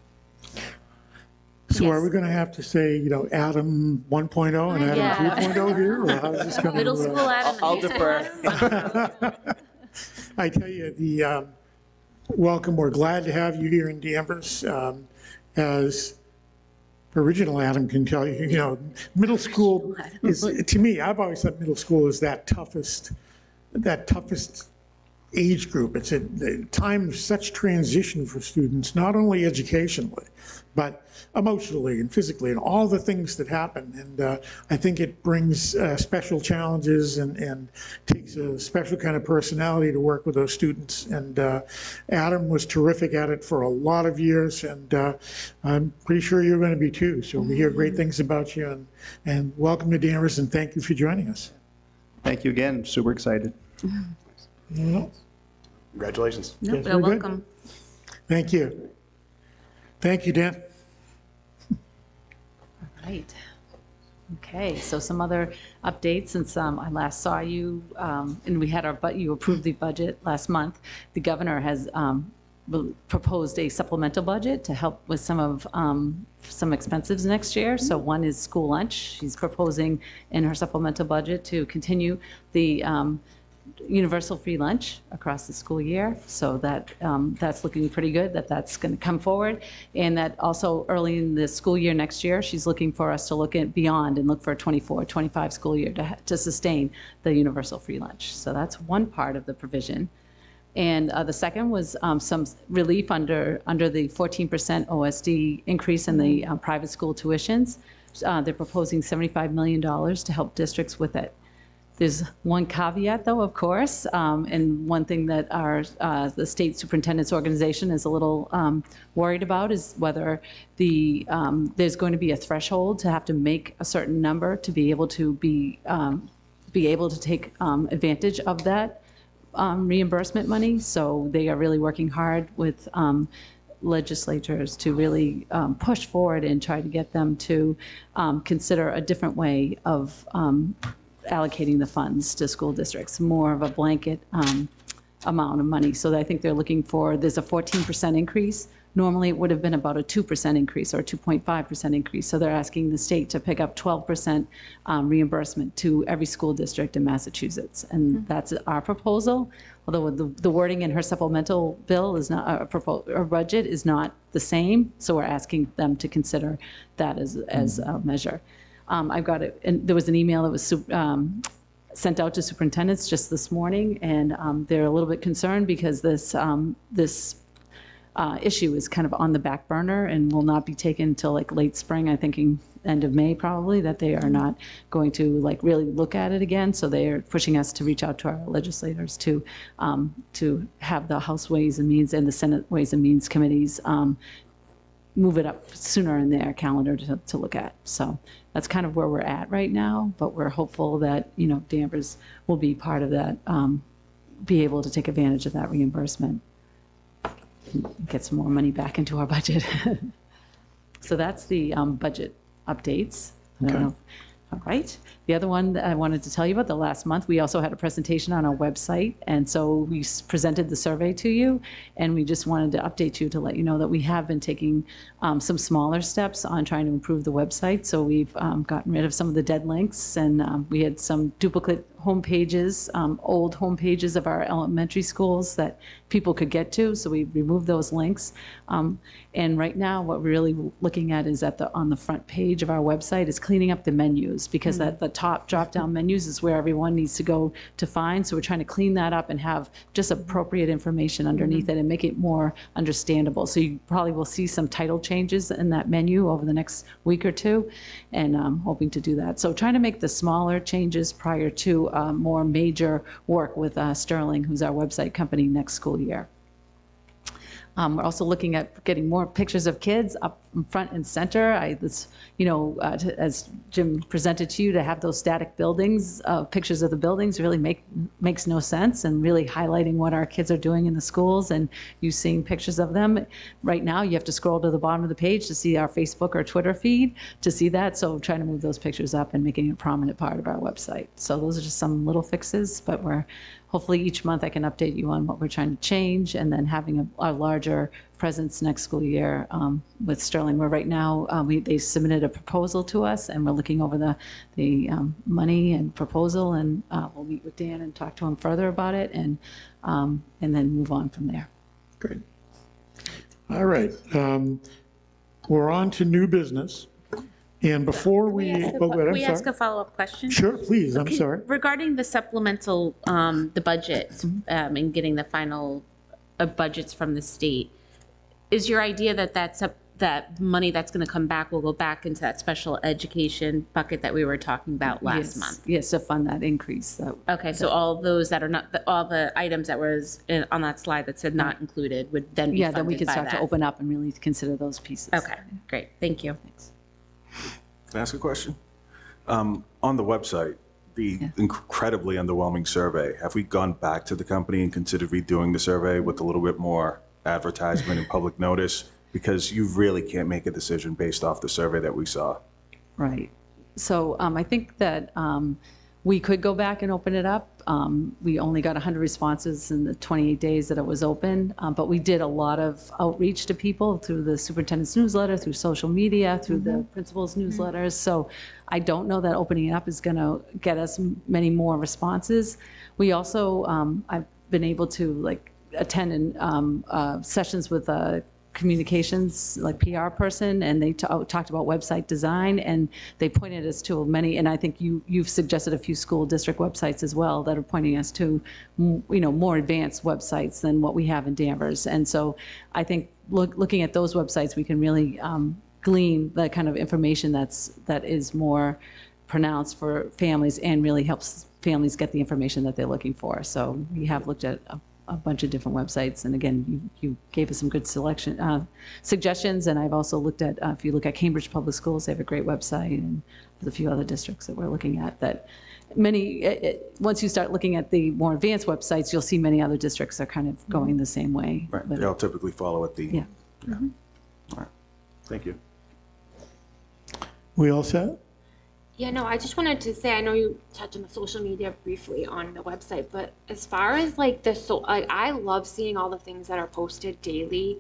So are we going to have to say, Adam 1.0 and Adam 2.0 here? Or how's this going Middle school Adam. I'll defer. I tell you, the welcome. We're glad to have you here in Danvers. As original Adam can tell you, middle school is, to me, I've always thought middle school is that toughest age group. It's a time of such transition for students, not only educationally, but emotionally and physically and all the things that happen. And I think it brings special challenges and takes a special kind of personality to work with those students. And Adam was terrific at it for a lot of years, and I'm pretty sure you're going to be too. So we hear great things about you, and welcome to Danvers, and thank you for joining us. Thank you again. Super excited. Congratulations. No, Yes, you're we're good. welcome. Thank you. Thank you, Dan. Right. Okay, so some other updates since I last saw you, and we had you approved the budget last month. The governor has proposed a supplemental budget to help with some expenses next year. So one is school lunch. She's proposing in her supplemental budget to continue the universal free lunch across the school year. So that's looking pretty good, that's going to come forward. And that also early in the school year next year, she's looking for us to look at beyond and look for a 24-25 school year to sustain the universal free lunch. So that's one part of the provision. And the second was some relief under the 14% OSD increase in the private school tuitions. They're proposing $75 million to help districts with it. There's one caveat, though, of course, and one thing that the state superintendent's organization is a little worried about is whether there's going to be a threshold to have to make a certain number to be able to take advantage of that reimbursement money. So they are really working hard with legislatures to really push forward and try to get them to consider a different way of allocating the funds to school districts, more of a blanket amount of money. So I think they're looking for, there's a 14% increase. Normally, it would have been about a 2% increase or a 2.5% increase. So they're asking the state to pick up 12% reimbursement to every school district in Massachusetts. And that's our proposal, although the wording in her supplemental bill is not, her budget is not the same. So we're asking them to consider that as a measure. I've got it, and there was an email that was sent out to superintendents just this morning, and they're a little bit concerned because this issue is kind of on the back burner and will not be taken until like late spring, I think end of May probably, that they are not going to like really look at it again. So they are pushing us to reach out to our legislators to have the House Ways and Means and the Senate Ways and Means committees move it up sooner in their calendar to look at. So that's kind of where we're at right now, but we're hopeful that, you know, Danvers will be part of that, be able to take advantage of that reimbursement, get some more money back into our budget. So that's the budget updates. Okay. All right. The other one that I wanted to tell you about, the last month, we also had a presentation on our website. And so we presented the survey to you, and we just wanted to update you to let you know that we have been taking some smaller steps on trying to improve the website. So we've gotten rid of some of the dead links, and we had some duplicate home pages, old home pages of our elementary schools that people could get to. So we removed those links. And right now, what we're really looking at is on the front page of our website is cleaning up the menus, because at the top drop-down menus is where everyone needs to go to find. So we're trying to clean that up and have just appropriate information underneath it and make it more understandable. So you probably will see some title changes in that menu over the next week or two, and I'm hoping to do that. So trying to make the smaller changes prior to more major work with Sterling, who's our website company, next school year. We're also looking at getting more pictures of kids up in front and center. As Jim presented to you, to have those static buildings, pictures of the buildings really makes no sense, and really highlighting what our kids are doing in the schools and you seeing pictures of them. Right now, you have to scroll to the bottom of the page to see our Facebook or Twitter feed to see that. So trying to move those pictures up and making it a prominent part of our website. So those are just some little fixes, but hopefully each month I can update you on what we're trying to change, and then having a larger presence next school year with Sterling, where right now they submitted a proposal to us, and we're looking over the money and proposal, and we'll meet with Dan and talk to him further about it, and then move on from there. Great. All right. We're on to new business. And before we... Can we ask a follow-up question? Sure, please. I'm sorry. Regarding the supplemental, the budget, and getting the final budgets from the state, is your idea that that money that's going to come back will go back into that special education bucket that we were talking about last month? Yes, to fund that increase. Okay, so all those that are not, all the items that was on that slide that said not included would then be funded by that? Yeah, then we can start to open up and really consider those pieces. Okay, great. Thank you. Thanks. Can I ask a question? On the website, the incredibly underwhelming survey, have we gone back to the company and considered redoing the survey with a little bit more advertisement and public notice? Because you really can't make a decision based off the survey that we saw. Right. So I think that we could go back and open it up. We only got 100 responses in the 28 days that it was open, but we did a lot of outreach to people through the superintendent's newsletter, through social media, through the principal's newsletters. So I don't know that opening it up is going to get us many more responses. We also, I've been able to attend sessions with communications, like PR person, and they talked about website design, and they pointed us to many, and I think you've suggested a few school district websites as well that are pointing us to, more advanced websites than what we have in Danvers. And so I think looking at those websites, we can really glean the kind of information that is more pronounced for families and really helps families get the information that they're looking for. So we have looked at a bunch of different websites, and again, you gave us some good suggestions, and I've also looked at, if you look at Cambridge Public Schools, they have a great website, and there's a few other districts that we're looking at that once you start looking at the more advanced websites, you'll see many other districts are kind of going the same way. Right, they all typically follow it. Yeah. All right, thank you. We all set? Yeah, no, I just wanted to say, I know you touched on the social media briefly on the website, but as far as like I love seeing all the things that are posted daily,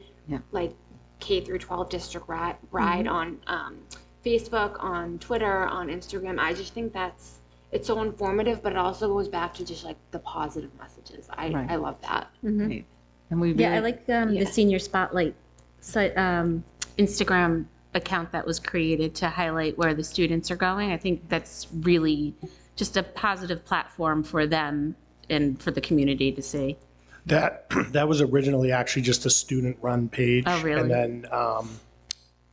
like K through 12 district ride on Facebook, on Twitter, on Instagram. I just think it's so informative, but it also goes back to just like the positive messages. I love that. Mhm. And we I like the senior spotlight Instagram account that was created to highlight where the students are going. I think that's really just a positive platform for them and for the community to see. That was originally actually just a student-run page. Oh, really? And then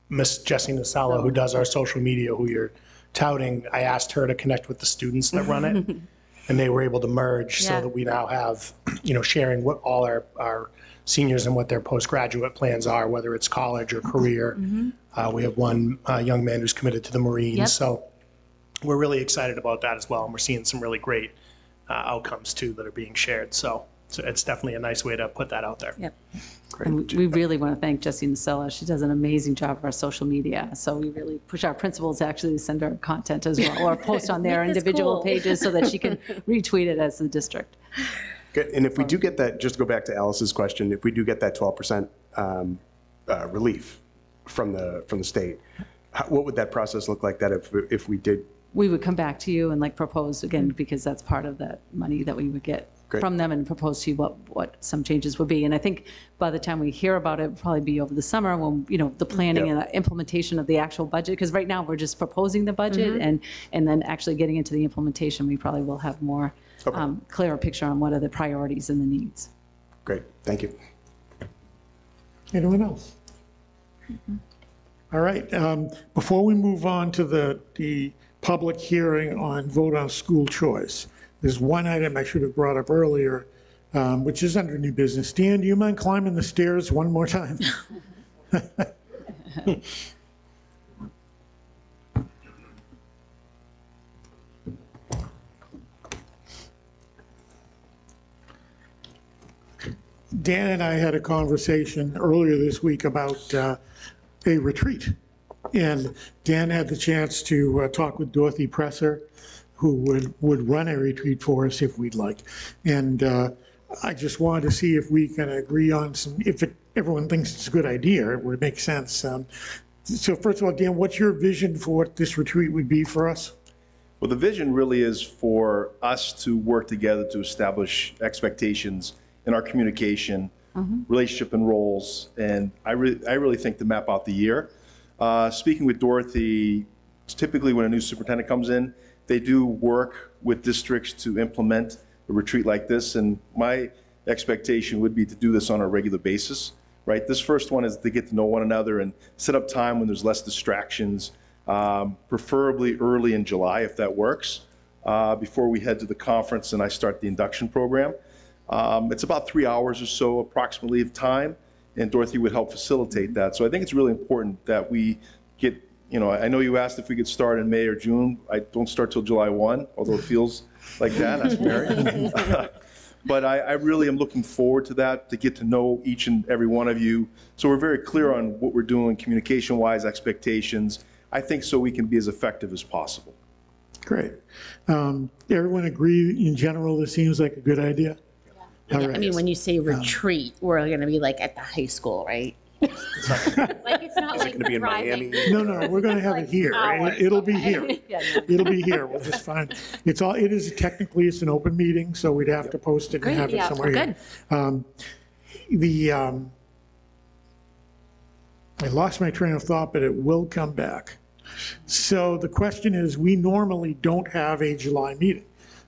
Miss Jessie Nasella, who does our social media, who you're touting, I asked her to connect with the students that run it, and they were able to merge so that we now have, sharing what all our seniors and what their postgraduate plans are, whether it's college or career. We have one young man who's committed to the Marines, so we're really excited about that as well, and we're seeing some really great outcomes too that are being shared. So it's definitely a nice way to put that out there. Yep. And we really want to thank Jessie Nasella. She does an amazing job of our social media. So we really push our principals actually to send her content as well, or post on their individual pages so that she can retweet it as the district. Good. And if we do get that, just to go back to Alice's question, if we do get that 12% relief from the state, what would that process look like? That if we did? We would come back to you and like propose again, because that's part of that money that we would get from them, and propose to you what some changes would be. And I think by the time we hear about it, it'll probably be over the summer when the planning and implementation of the actual budget. Because right now we're just proposing the budget, and then actually getting into the implementation, we probably will have more clearer picture on what are the priorities and the needs. Great, thank you. Anyone else? All right. Before we move on to the public hearing on vote on school choice, there's one item I should have brought up earlier, which is under new business. Dan, do you mind climbing the stairs one more time? Dan and I had a conversation earlier this week about a retreat. And Dan had the chance to talk with Dorothy Presser, who would run a retreat for us if we'd like. And I just wanted to see if we can agree on some, everyone thinks it's a good idea, it would make sense. So first of all, Dan, what's your vision for what this retreat would be for us? Well, the vision really is for us to work together to establish expectations in our communication, relationship and roles, and I really think to map out the year. Speaking with Dorothy, typically when a new superintendent comes in, they do work with districts to implement a retreat like this, and my expectation would be to do this on a regular basis, right? This first one is to get to know one another and set up time when there's less distractions, preferably early in July if that works, before we head to the conference and I start the induction program. It's about 3 hours or so approximately of time, and Dorothy would help facilitate that. So I think it's really important that we get, I know you asked if we could start in May or June. I don't start till July 1, although it feels like that, that's Mary. But I really am looking forward to that, to get to know each and every one of you. So we're very clear on what we're doing communication-wise, expectations. I think so we can be as effective as possible. Great. Everyone agree in general this seems like a good idea? Yeah, I mean, when you say retreat, we're going to be like at the high school, right? Like it's not like going to be in Miami? No, we're going to have it here. It'll be here. It'll be here. We'll just find. It is technically it's an open meeting, so we'd have to post it and have it somewhere here. I lost my train of thought, but it will come back. So the question is, we normally don't have a July meeting.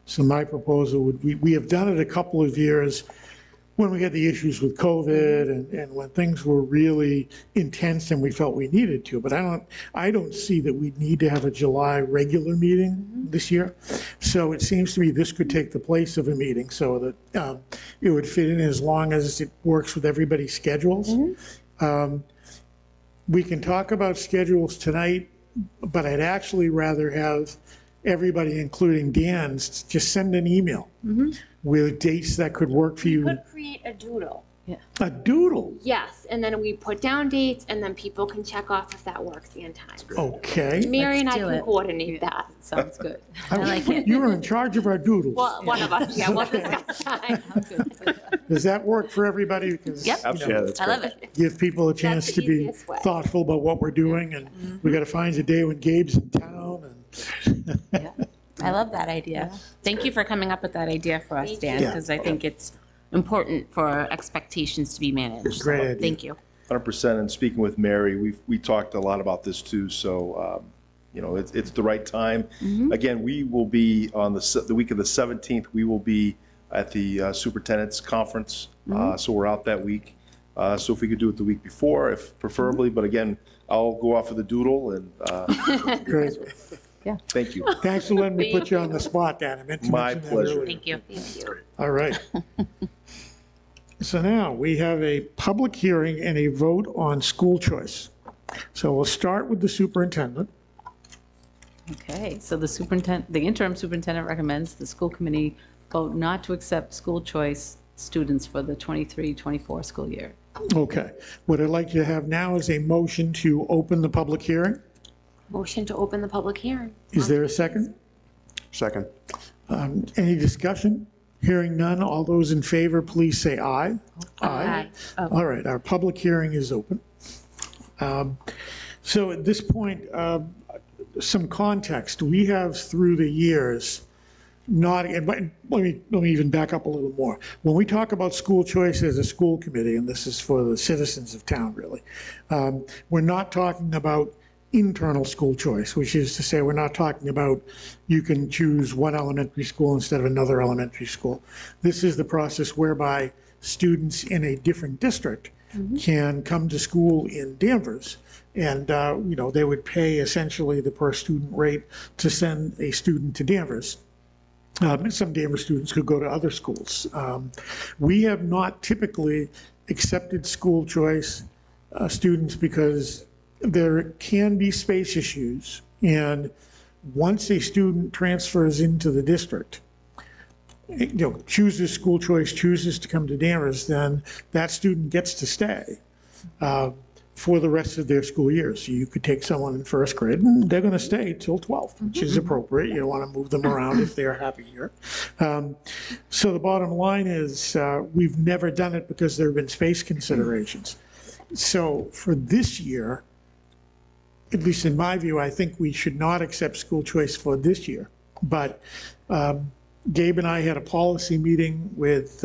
So my proposal would be, we have done it a couple of years when we had the issues with COVID and when things were really intense and we felt we needed to. But I don't see that we need to have a July regular meeting this year. So it seems to me this could take the place of a meeting so that it would fit in as long as it works with everybody's schedules. We can talk about schedules tonight, but I'd actually rather have everybody, including Dan's, just send an email with dates that could work for you. You could create a doodle. A doodle? Yes, and then we put down dates, and then people can check off if that works and times. Okay. Mary and I Let's do can it. coordinate that. Sounds good. I like it. You're in charge of our doodles. Well, one of us, yeah, we'll discuss that. Does that work for everybody? Because, Yep. you know, Yeah, that's I great. love it. give people a chance the to be easiest way. thoughtful about what we're doing, and we got to find a day when Gabe's in town. And I love that idea. Thank you for coming up with that idea for us, Thank Dan, you. because I think it's important for expectations to be managed. Great So, idea. thank you. 100%. And speaking with Mary, we talked a lot about this too. So, you know, it's the right time. Again, we will be on the week of the 17th. We will be at the superintendent's conference. So we're out that week. So if we could do it the week before, if preferably. But again, I'll go off of the doodle and. Great. Thank you. Thanks for letting me put you on the spot, Dan. I meant to My mention that pleasure. earlier. Thank you. All right. So now we have a public hearing and a vote on school choice. So we'll start with the superintendent. Okay, so the interim superintendent recommends the school committee vote not to accept school choice students for the 23-24 school year. Okay. What I'd like to have now is a motion to open the public hearing. Motion to open the public hearing. Is there a second? Second. Any discussion? Hearing none, all those in favor, please say aye. Aye. Oh. All right, our public hearing is open. So at this point, some context. We have through the years not, and let me even back up a little more. When we talk about school choice as a school committee, and this is for the citizens of town really, we're not talking about internal school choice, which is to say we're not talking about you can choose one elementary school instead of another elementary school. This is the process whereby students in a different district can come to school in Danvers, and you know, they would pay essentially the per student rate to send a student to Danvers. Some Danvers students could go to other schools. We have not typically accepted school choice students because there can be space issues, and once a student transfers into the district, you know, chooses school choice, chooses to come to Danvers, then that student gets to stay for the rest of their school year. So you could take someone in first grade and they're going to stay till 12th, which is appropriate. You don't want to move them around if they're happy here. So the bottom line is we've never done it because there have been space considerations. So for this year, at least in my view, I think we should not accept school choice for this year. But Gabe and I had a policy meeting with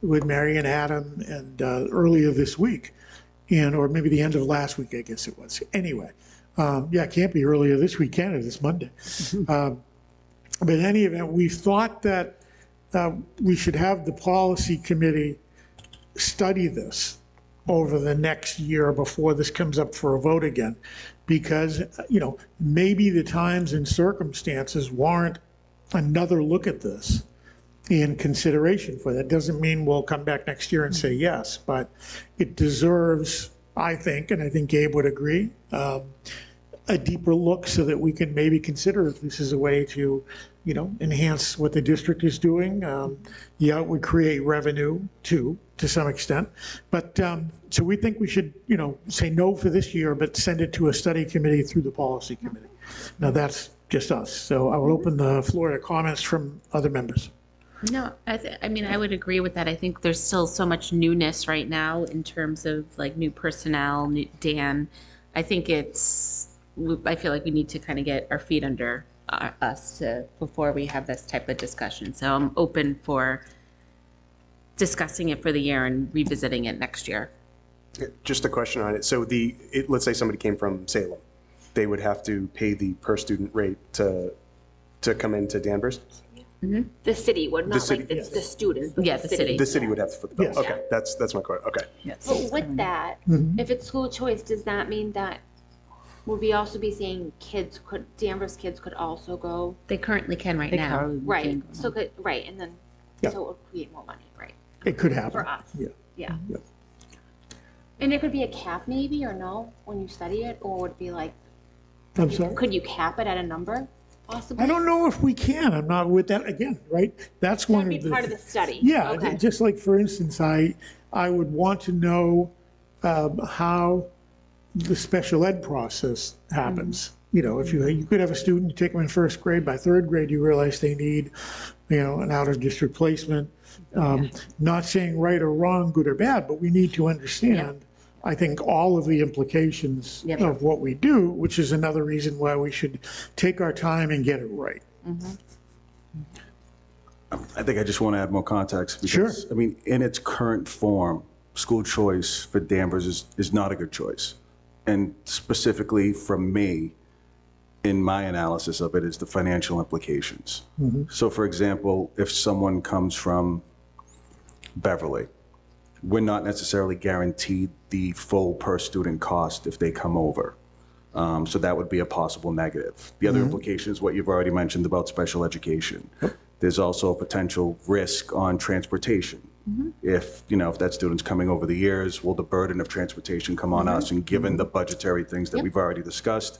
Mary and Adam and earlier this week, or maybe the end of last week, I guess it was. Anyway, yeah, it can't be earlier this week, can it? It's Monday. But in any event, we thought that we should have the policy committee study this over the next year before this comes up for a vote again, because, you know, maybe the times and circumstances warrant another look at this in consideration for that. Doesn't mean we'll come back next year and say yes, but it deserves, I think, and I think Gabe would agree, a deeper look so that we can maybe consider if this is a way to, you know, enhance what the district is doing. Yeah, it would create revenue too, to some extent. But so we think we should, you know, say no for this year, but send it to a study committee through the policy committee. Now that's just us. So I will open the floor to comments from other members. No, I mean, I would agree with that. I think there's still so much newness right now in terms of like new personnel, Dan. I think I feel like we need to kind of get our feet under us before we have this type of discussion. So I'm open for discussing it for the year and revisiting it next year. Just a question on it. So let's say somebody came from Salem, they would have to pay the per student rate to come into Danvers? The city would, not city, like the student. But Yeah, the city. The city would have to foot the bill. Yes. Okay, that's my question. Okay. Yes. But with that, if it's school choice, does that mean that would we also be saying Danvers kids could also go? They currently can right now. Right. So and then Yeah. so it would create more money, right? It could happen. For us. Yeah. Yeah. Yep. And there could be a cap maybe or no when you study it, or would it be like I'm sorry? could you cap it at a number? possibly? I don't know if we can. I'm not with that again, right? That's one That'd of be the. part of the study. Yeah, Okay. just like, for instance, I would want to know how the special ed process happens. You know, if you could have a student, you take them in first grade, by third grade, you realize they need, an out-of-district placement. Not saying right or wrong, good or bad, but we need to understand, I think, all of the implications of what we do, which is another reason why we should take our time and get it right. I think I just want to add more context because, I mean, in its current form, school choice for Danvers is not a good choice. And specifically from me, in my analysis of it, is the financial implications. So for example, if someone comes from Beverly, we're not necessarily guaranteed the full per student cost if they come over. So that would be a possible negative. The other implication is what you've already mentioned about special education. There's also a potential risk on transportation. If that student's coming over the years, will the burden of transportation come on us? And given the budgetary things that we've already discussed,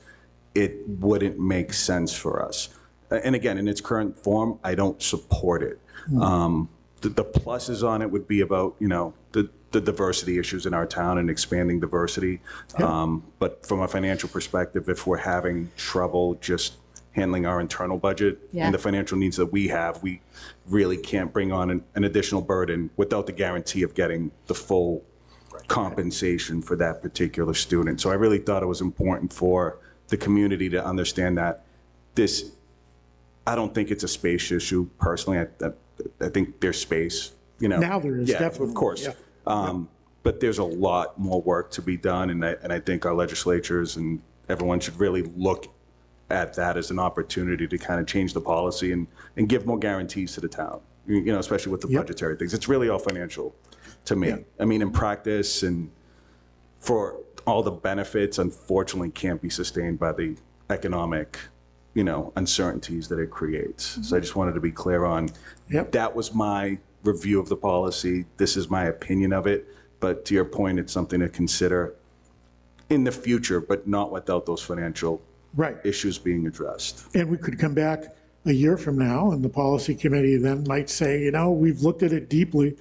it wouldn't make sense for us. And again, in its current form, I don't support it. The pluses on it would be about, the diversity issues in our town and expanding diversity. But from a financial perspective, if we're having trouble just handling our internal budget and the financial needs that we have, we really can't bring on an additional burden without the guarantee of getting the full compensation for that particular student. So I really thought it was important for the community to understand that I don't think it's a space issue personally. I think there's space, Now there is, definitely. Of course. But there's a lot more work to be done, and I think our legislatures and everyone should really look at that as an opportunity to kind of change the policy and give more guarantees to the town, especially with the budgetary things. It's really all financial to me. I mean, in practice and for all the benefits, unfortunately, can't be sustained by the economic, uncertainties that it creates. So I just wanted to be clear on that was my review of the policy. This is my opinion of it. But to your point, it's something to consider in the future, but not without those financial issues being addressed. And we could come back a year from now, and the policy committee then might say, we've looked at it deeply,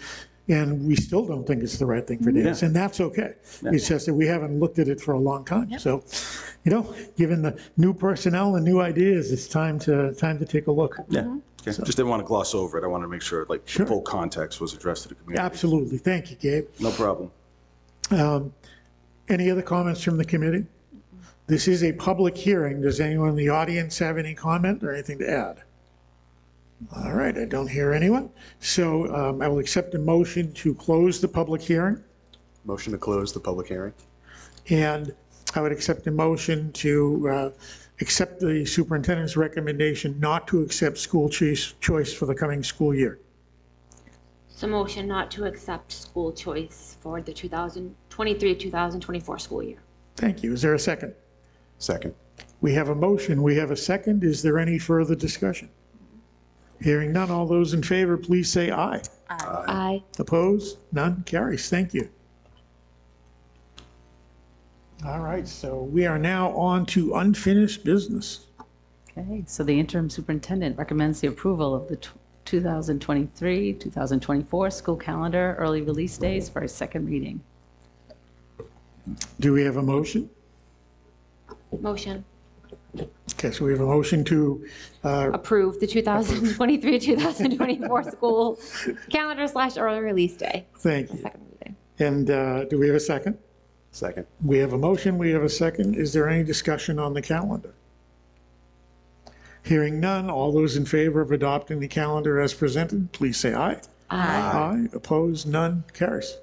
and we still don't think it's the right thing for Danvers, and that's okay. It's just that we haven't looked at it for a long time. So, given the new personnel and new ideas, it's time to take a look. Okay. Just didn't want to gloss over it. I wanted to make sure the full context was addressed to the community. Absolutely. Thank you, Gabe. No problem. Any other comments from the committee? This is a public hearing. Does anyone in the audience have any comment or anything to add? All right, I don't hear anyone. So I will accept a motion to close the public hearing. Motion to close the public hearing. And I would accept a motion to accept the superintendent's recommendation not to accept school choice for the coming school year. So motion not to accept school choice for the 2023-2024 school year. Thank you. Is there a second? Second. We have a motion. We have a second. Is there any further discussion? Hearing none, all those in favor, please say aye. Aye. Opposed? None? Carries. Thank you. All right, so we are now on to unfinished business. Okay, so the interim superintendent recommends the approval of the 2023-2024 school calendar early release days for a second reading. Do we have a motion? Motion. Okay, so we have a motion to Approve the 2023-2024 school calendar / early release day. Thank you. Second reading. And do we have a second? Second. We have a motion, we have a second. Is there any discussion on the calendar? Hearing none, all those in favor of adopting the calendar as presented, please say aye. Aye. Opposed? None? Carries.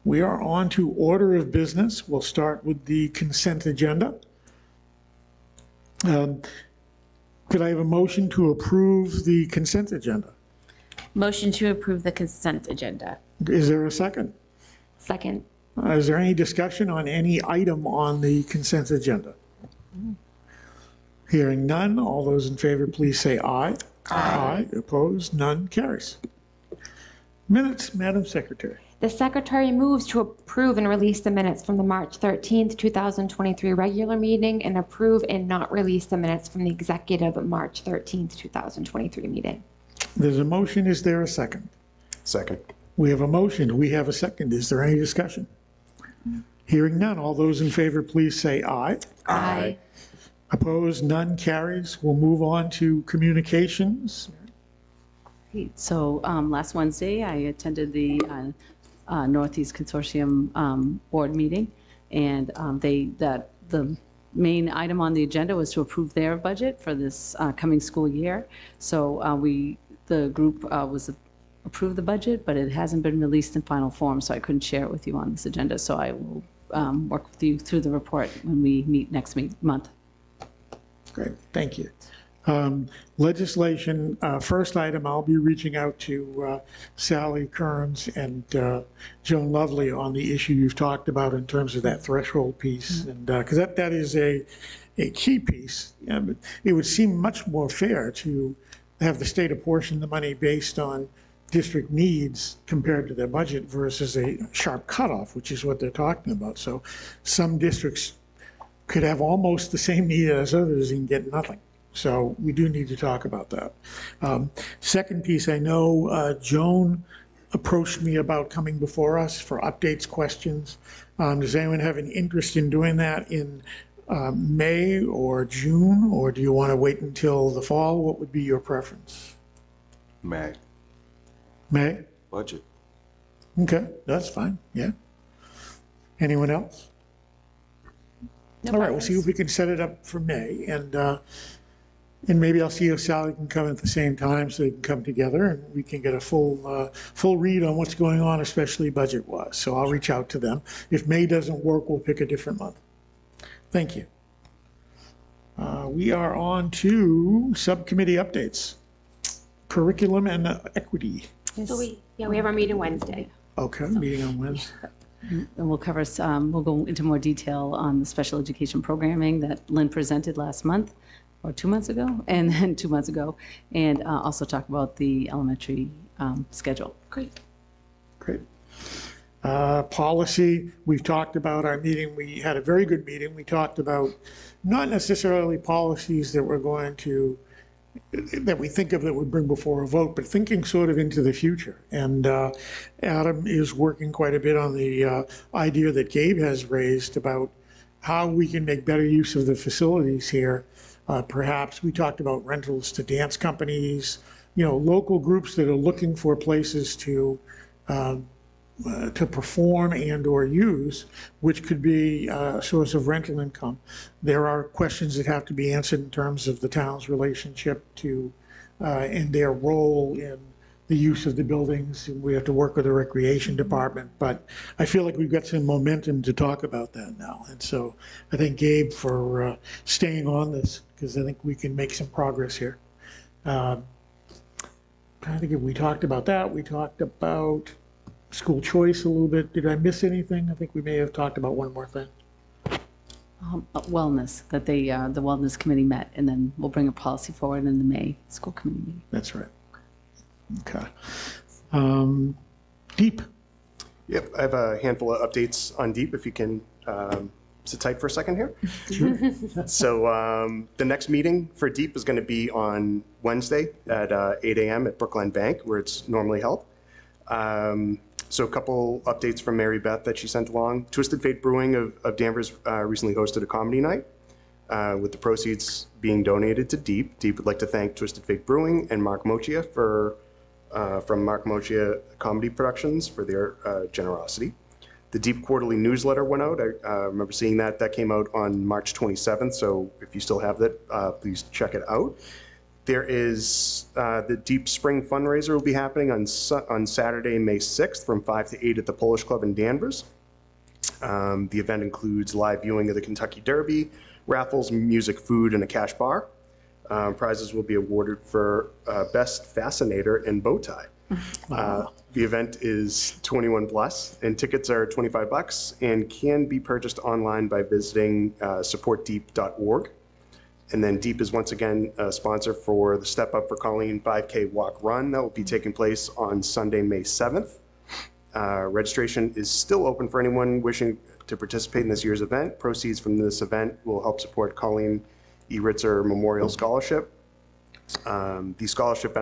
We are on to order of business. We'll start with the consent agenda. Could I have a motion to approve the consent agenda? Motion to approve the consent agenda. Is there a second? Second. Is there any discussion on any item on the consent agenda? Hearing none, all those in favor, please say aye. Aye. Opposed? None? Carries. Minutes, Madam Secretary. The secretary moves to approve and release the minutes from the March 13th, 2023 regular meeting and approve and not release the minutes from the executive March 13th, 2023 meeting. There's a motion. Is there a second? Second. We have a motion. We have a second. Is there any discussion? Hearing none. All those in favor, please say aye. Aye. Opposed? None. Carries. We'll move on to communications. So last Wednesday, I attended the Northeast Consortium board meeting, and the main item on the agenda was to approve their budget for this coming school year. So the group approved the budget, but it hasn't been released in final form, so I couldn't share it with you on this agenda. So I will work with you through the report when we meet next month. Great, thank you. Legislation, first item, I'll be reaching out to Sally Kearns and Joan Lovely on the issue you've talked about in terms of that threshold piece, and because that is a key piece. But it would seem much more fair to have the state apportion the money based on district needs compared to their budget versus a sharp cutoff, which is what they're talking about. So some districts could have almost the same need as others and get nothing. So we do need to talk about that. Second piece, I know Joan approached me about coming before us for updates, questions. Does anyone have an interest in doing that in May or June, or do you want to wait until the fall? What would be your preference? May. May? Budget. Okay, that's fine, yeah. Anyone else? No All right, we'll see if we can set it up for May, and maybe I'll see if Sally can come at the same time so they can come together and we can get a full read on what's going on, especially budget-wise. So I'll reach out to them. If May doesn't work, we'll pick a different month. Thank you. We are on to subcommittee updates. Curriculum and equity. So we have our meeting Wednesday. Okay, meeting on Wednesday. And we'll cover, we'll go into more detail on the special education programming that Lynn presented last month, or 2 months ago, and then 2 months ago, and also talk about the elementary schedule. Great. Great. Policy, we've talked about our meeting. We had a very good meeting. We talked about not necessarily policies that we're going to, that we think of that would bring before a vote, but thinking sort of into the future. And Adam is working quite a bit on the idea that Gabe has raised about how we can make better use of the facilities here. Perhaps we talked about rentals to dance companies, local groups that are looking for places to perform and or use, which could be a source of rental income. There are questions that have to be answered in terms of the town's relationship to and their role in the use of the buildings. We have to work with the recreation department, but I feel like we've got some momentum to talk about that now. And so I thank Gabe for staying on this, because I think we can make some progress here. I think we talked about that. We talked about school choice a little bit. Did I miss anything? I think we may have talked about one more thing. Wellness, that the wellness committee met, and then we'll bring a policy forward in the May school committee meeting. That's right. Okay. Deep. Yep, I have a handful of updates on Deep, if you can sit tight for a second here. Sure. So the next meeting for Deep is going to be on Wednesday at 8 a.m. at Brookline Bank, where it's normally held. So a couple updates from Mary Beth that she sent along. Twisted Fate Brewing of Danvers recently hosted a comedy night with the proceeds being donated to Deep. Deep would like to thank Twisted Fate Brewing and Mark Mochia from Mark Mochia Comedy Productions for their generosity. The Deep quarterly newsletter went out. I remember seeing that. That came out on March 27th, so if you still have that, please check it out. There is the Deep Spring fundraiser will be happening on Saturday, May 6th from 5 to 8 at the Polish Club in Danvers. The event includes live viewing of the Kentucky Derby, raffles, music, food, and a cash bar. Prizes will be awarded for Best Fascinator and Bow Tie. The event is 21 plus, and tickets are $25 and can be purchased online by visiting supportdeep.org. And then Deep is once again a sponsor for the Step Up for Colleen 5K Walk Run that will be taking place on Sunday, May 7th. Registration is still open for anyone wishing to participate in this year's event. Proceeds from this event will help support Colleen E. Ritzer Memorial Scholarship. These scholarships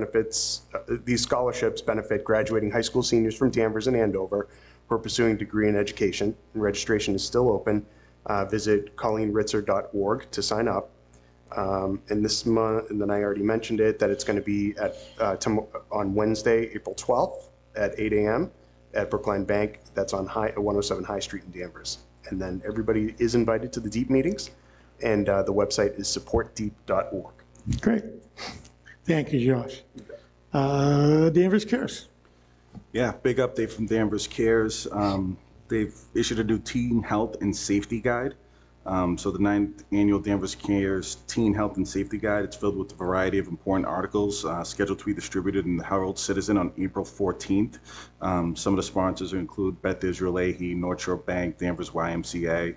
benefit graduating high school seniors from Danvers and Andover who are pursuing a degree in education. Registration is still open. Visit colleenritzer.org to sign up. And this month, and then I already mentioned it, that it's going to be at on Wednesday, April 12th at 8 a.m. at Brookline Bank. That's on 107 High Street in Danvers. And then everybody is invited to the DEEP meetings, and the website is supportdeep.org. Great. Thank you, Josh. Danvers Cares. Yeah, big update from Danvers Cares. They've issued a new teen health and safety guide. So the 9th annual Danvers Cares Teen Health and Safety Guide, it's filled with a variety of important articles scheduled to be distributed in the Herald Citizen on April 14th. Some of the sponsors include Beth Israel Lahey, North Shore Bank, Danvers YMCA,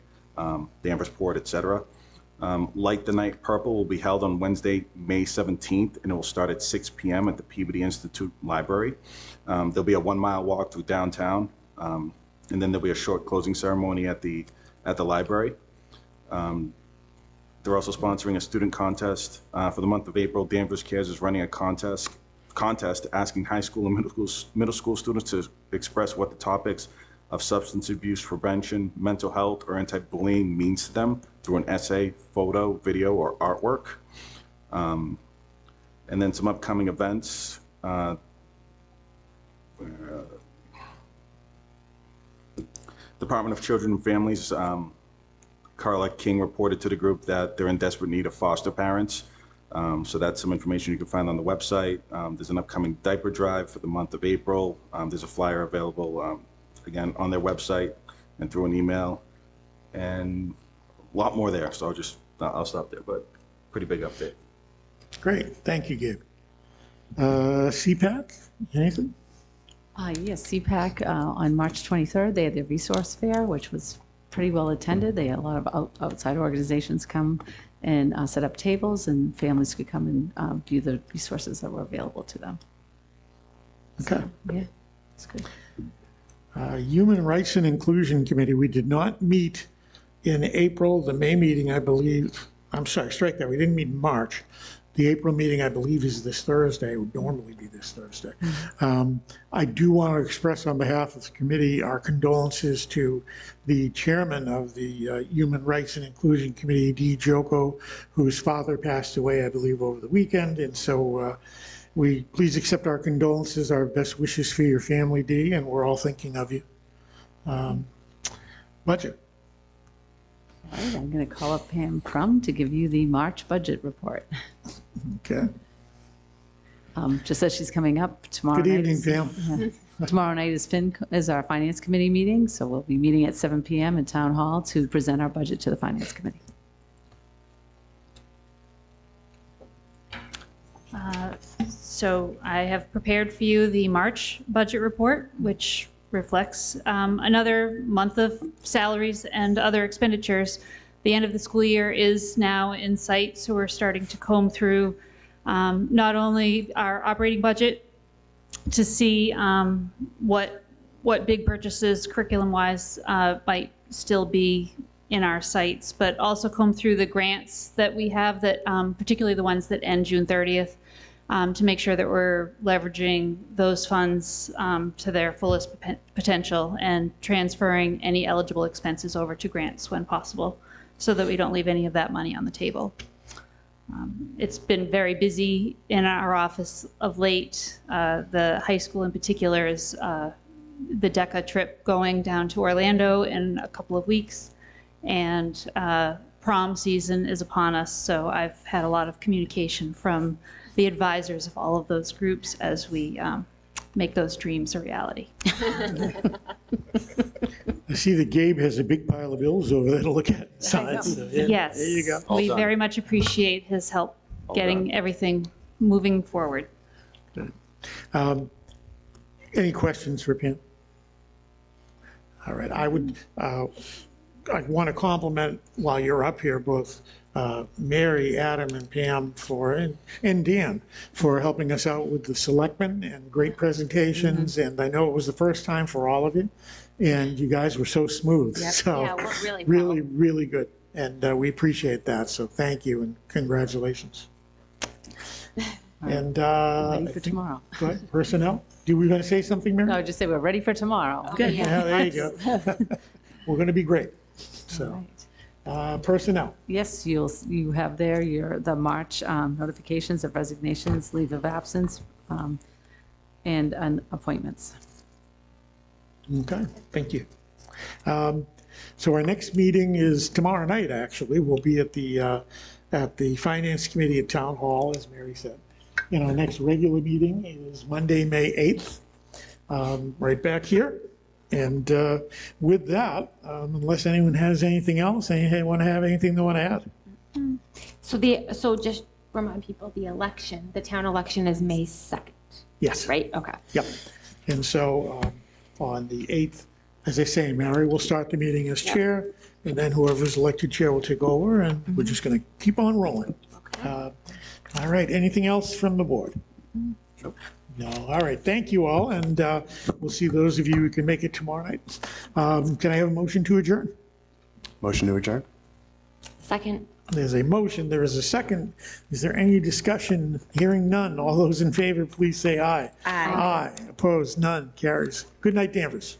Danvers Port, etc. Light the Night Purple will be held on Wednesday, May 17th, and it will start at 6 p.m. at the Peabody Institute Library. There'll be a 1-mile walk through downtown, and then there'll be a short closing ceremony at the library. They're also sponsoring a student contest. For the month of April, Danvers Cares is running a contest asking high school and middle school students to express what the topics of substance abuse prevention, mental health, or anti-bullying means to them through an essay, photo, video, or artwork. And then some upcoming events. Department of Children and Families, Carla King reported to the group that they're in desperate need of foster parents. So that's some information you can find on the website. There's an upcoming diaper drive for the month of April. There's a flyer available, again, on their website and through an email. And a lot more there, so I'll stop there, but pretty big update. Great, thank you, Gabe. CPAC, anything? Yes, CPAC on March 23rd, they had their resource fair, which was pretty well attended. They had a lot of outside organizations come and set up tables, and families could come and view the resources that were available to them. Okay. So, yeah, it's good. Human Rights and Inclusion Committee, we did not meet in April. The May meeting, I believe, I'm sorry, strike that, we didn't meet in March. The April meeting, I believe, is this Thursday. It would normally be this Thursday. I do want to express on behalf of the committee our condolences to the chairman of the Human Rights and Inclusion Committee, Dee Joko, whose father passed away, I believe, over the weekend. And so we please accept our condolences, our best wishes for your family, Dee, and we're all thinking of you. Budget. All right, I'm going to call up Pam Crum to give you the March budget report. Okay. Just as she's coming up tomorrow. Good evening, Pam. Tomorrow night is our Finance Committee meeting, so we'll be meeting at 7 p.m. in Town Hall to present our budget to the Finance Committee. So I have prepared for you the March budget report, which reflects another month of salaries and other expenditures. The end of the school year is now in sight, so we're starting to comb through not only our operating budget to see what big purchases curriculum-wise might still be in our sites, but also comb through the grants that we have, that particularly the ones that end June 30th, to make sure that we're leveraging those funds to their fullest potential and transferring any eligible expenses over to grants when possible, so that we don't leave any of that money on the table. It's been very busy in our office of late. The high school in particular is the DECA trip going down to Orlando in a couple of weeks, and prom season is upon us, so I've had a lot of communication from the advisors of all of those groups as we make those dreams a reality. I see that Gabe has a big pile of bills over there to look at. Signs. So, yeah, Yes, there you go. we very much appreciate his help getting everything moving forward. Any questions for Pam? All right, I would I want to compliment, while you're up here, both Mary, Adam, and Pam and Dan for helping us out with the selectmen and great presentations. And I know it was the first time for all of you, and you guys were so smooth. Yep. So Yeah, we're really really, really good. And we appreciate that. So thank you and congratulations. And Ready for tomorrow. Go ahead. Personnel? Do we going to say something, Mary? No, just say we're ready for tomorrow. Good. Yeah, there you go. We're going to be great. So, personnel. Yes, you have there the March notifications of resignations, leave of absence, and appointments. Okay, thank you. So our next meeting is tomorrow night, actually. We'll be at the Finance Committee at Town Hall, as Mary said. And our next regular meeting is Monday, May 8th, right back here. And with that, unless anyone has anything else, anyone want to have anything they want to add? So just remind people, the town election is May 2nd. Yes. Right? Okay. Yep. And so on the 8th, as I say, Mary will start the meeting as chair, and then whoever's elected chair will take over, and we're just going to keep on rolling. All right, anything else from the board? No, all right, thank you all, and we'll see those of you who can make it tomorrow night. Can I have a motion to adjourn? Motion to adjourn? Second. There's a motion, there is a second. Is there any discussion? Hearing none. All those in favor, please say aye. Aye. Aye. Opposed? None. Carries. Good night, Danvers.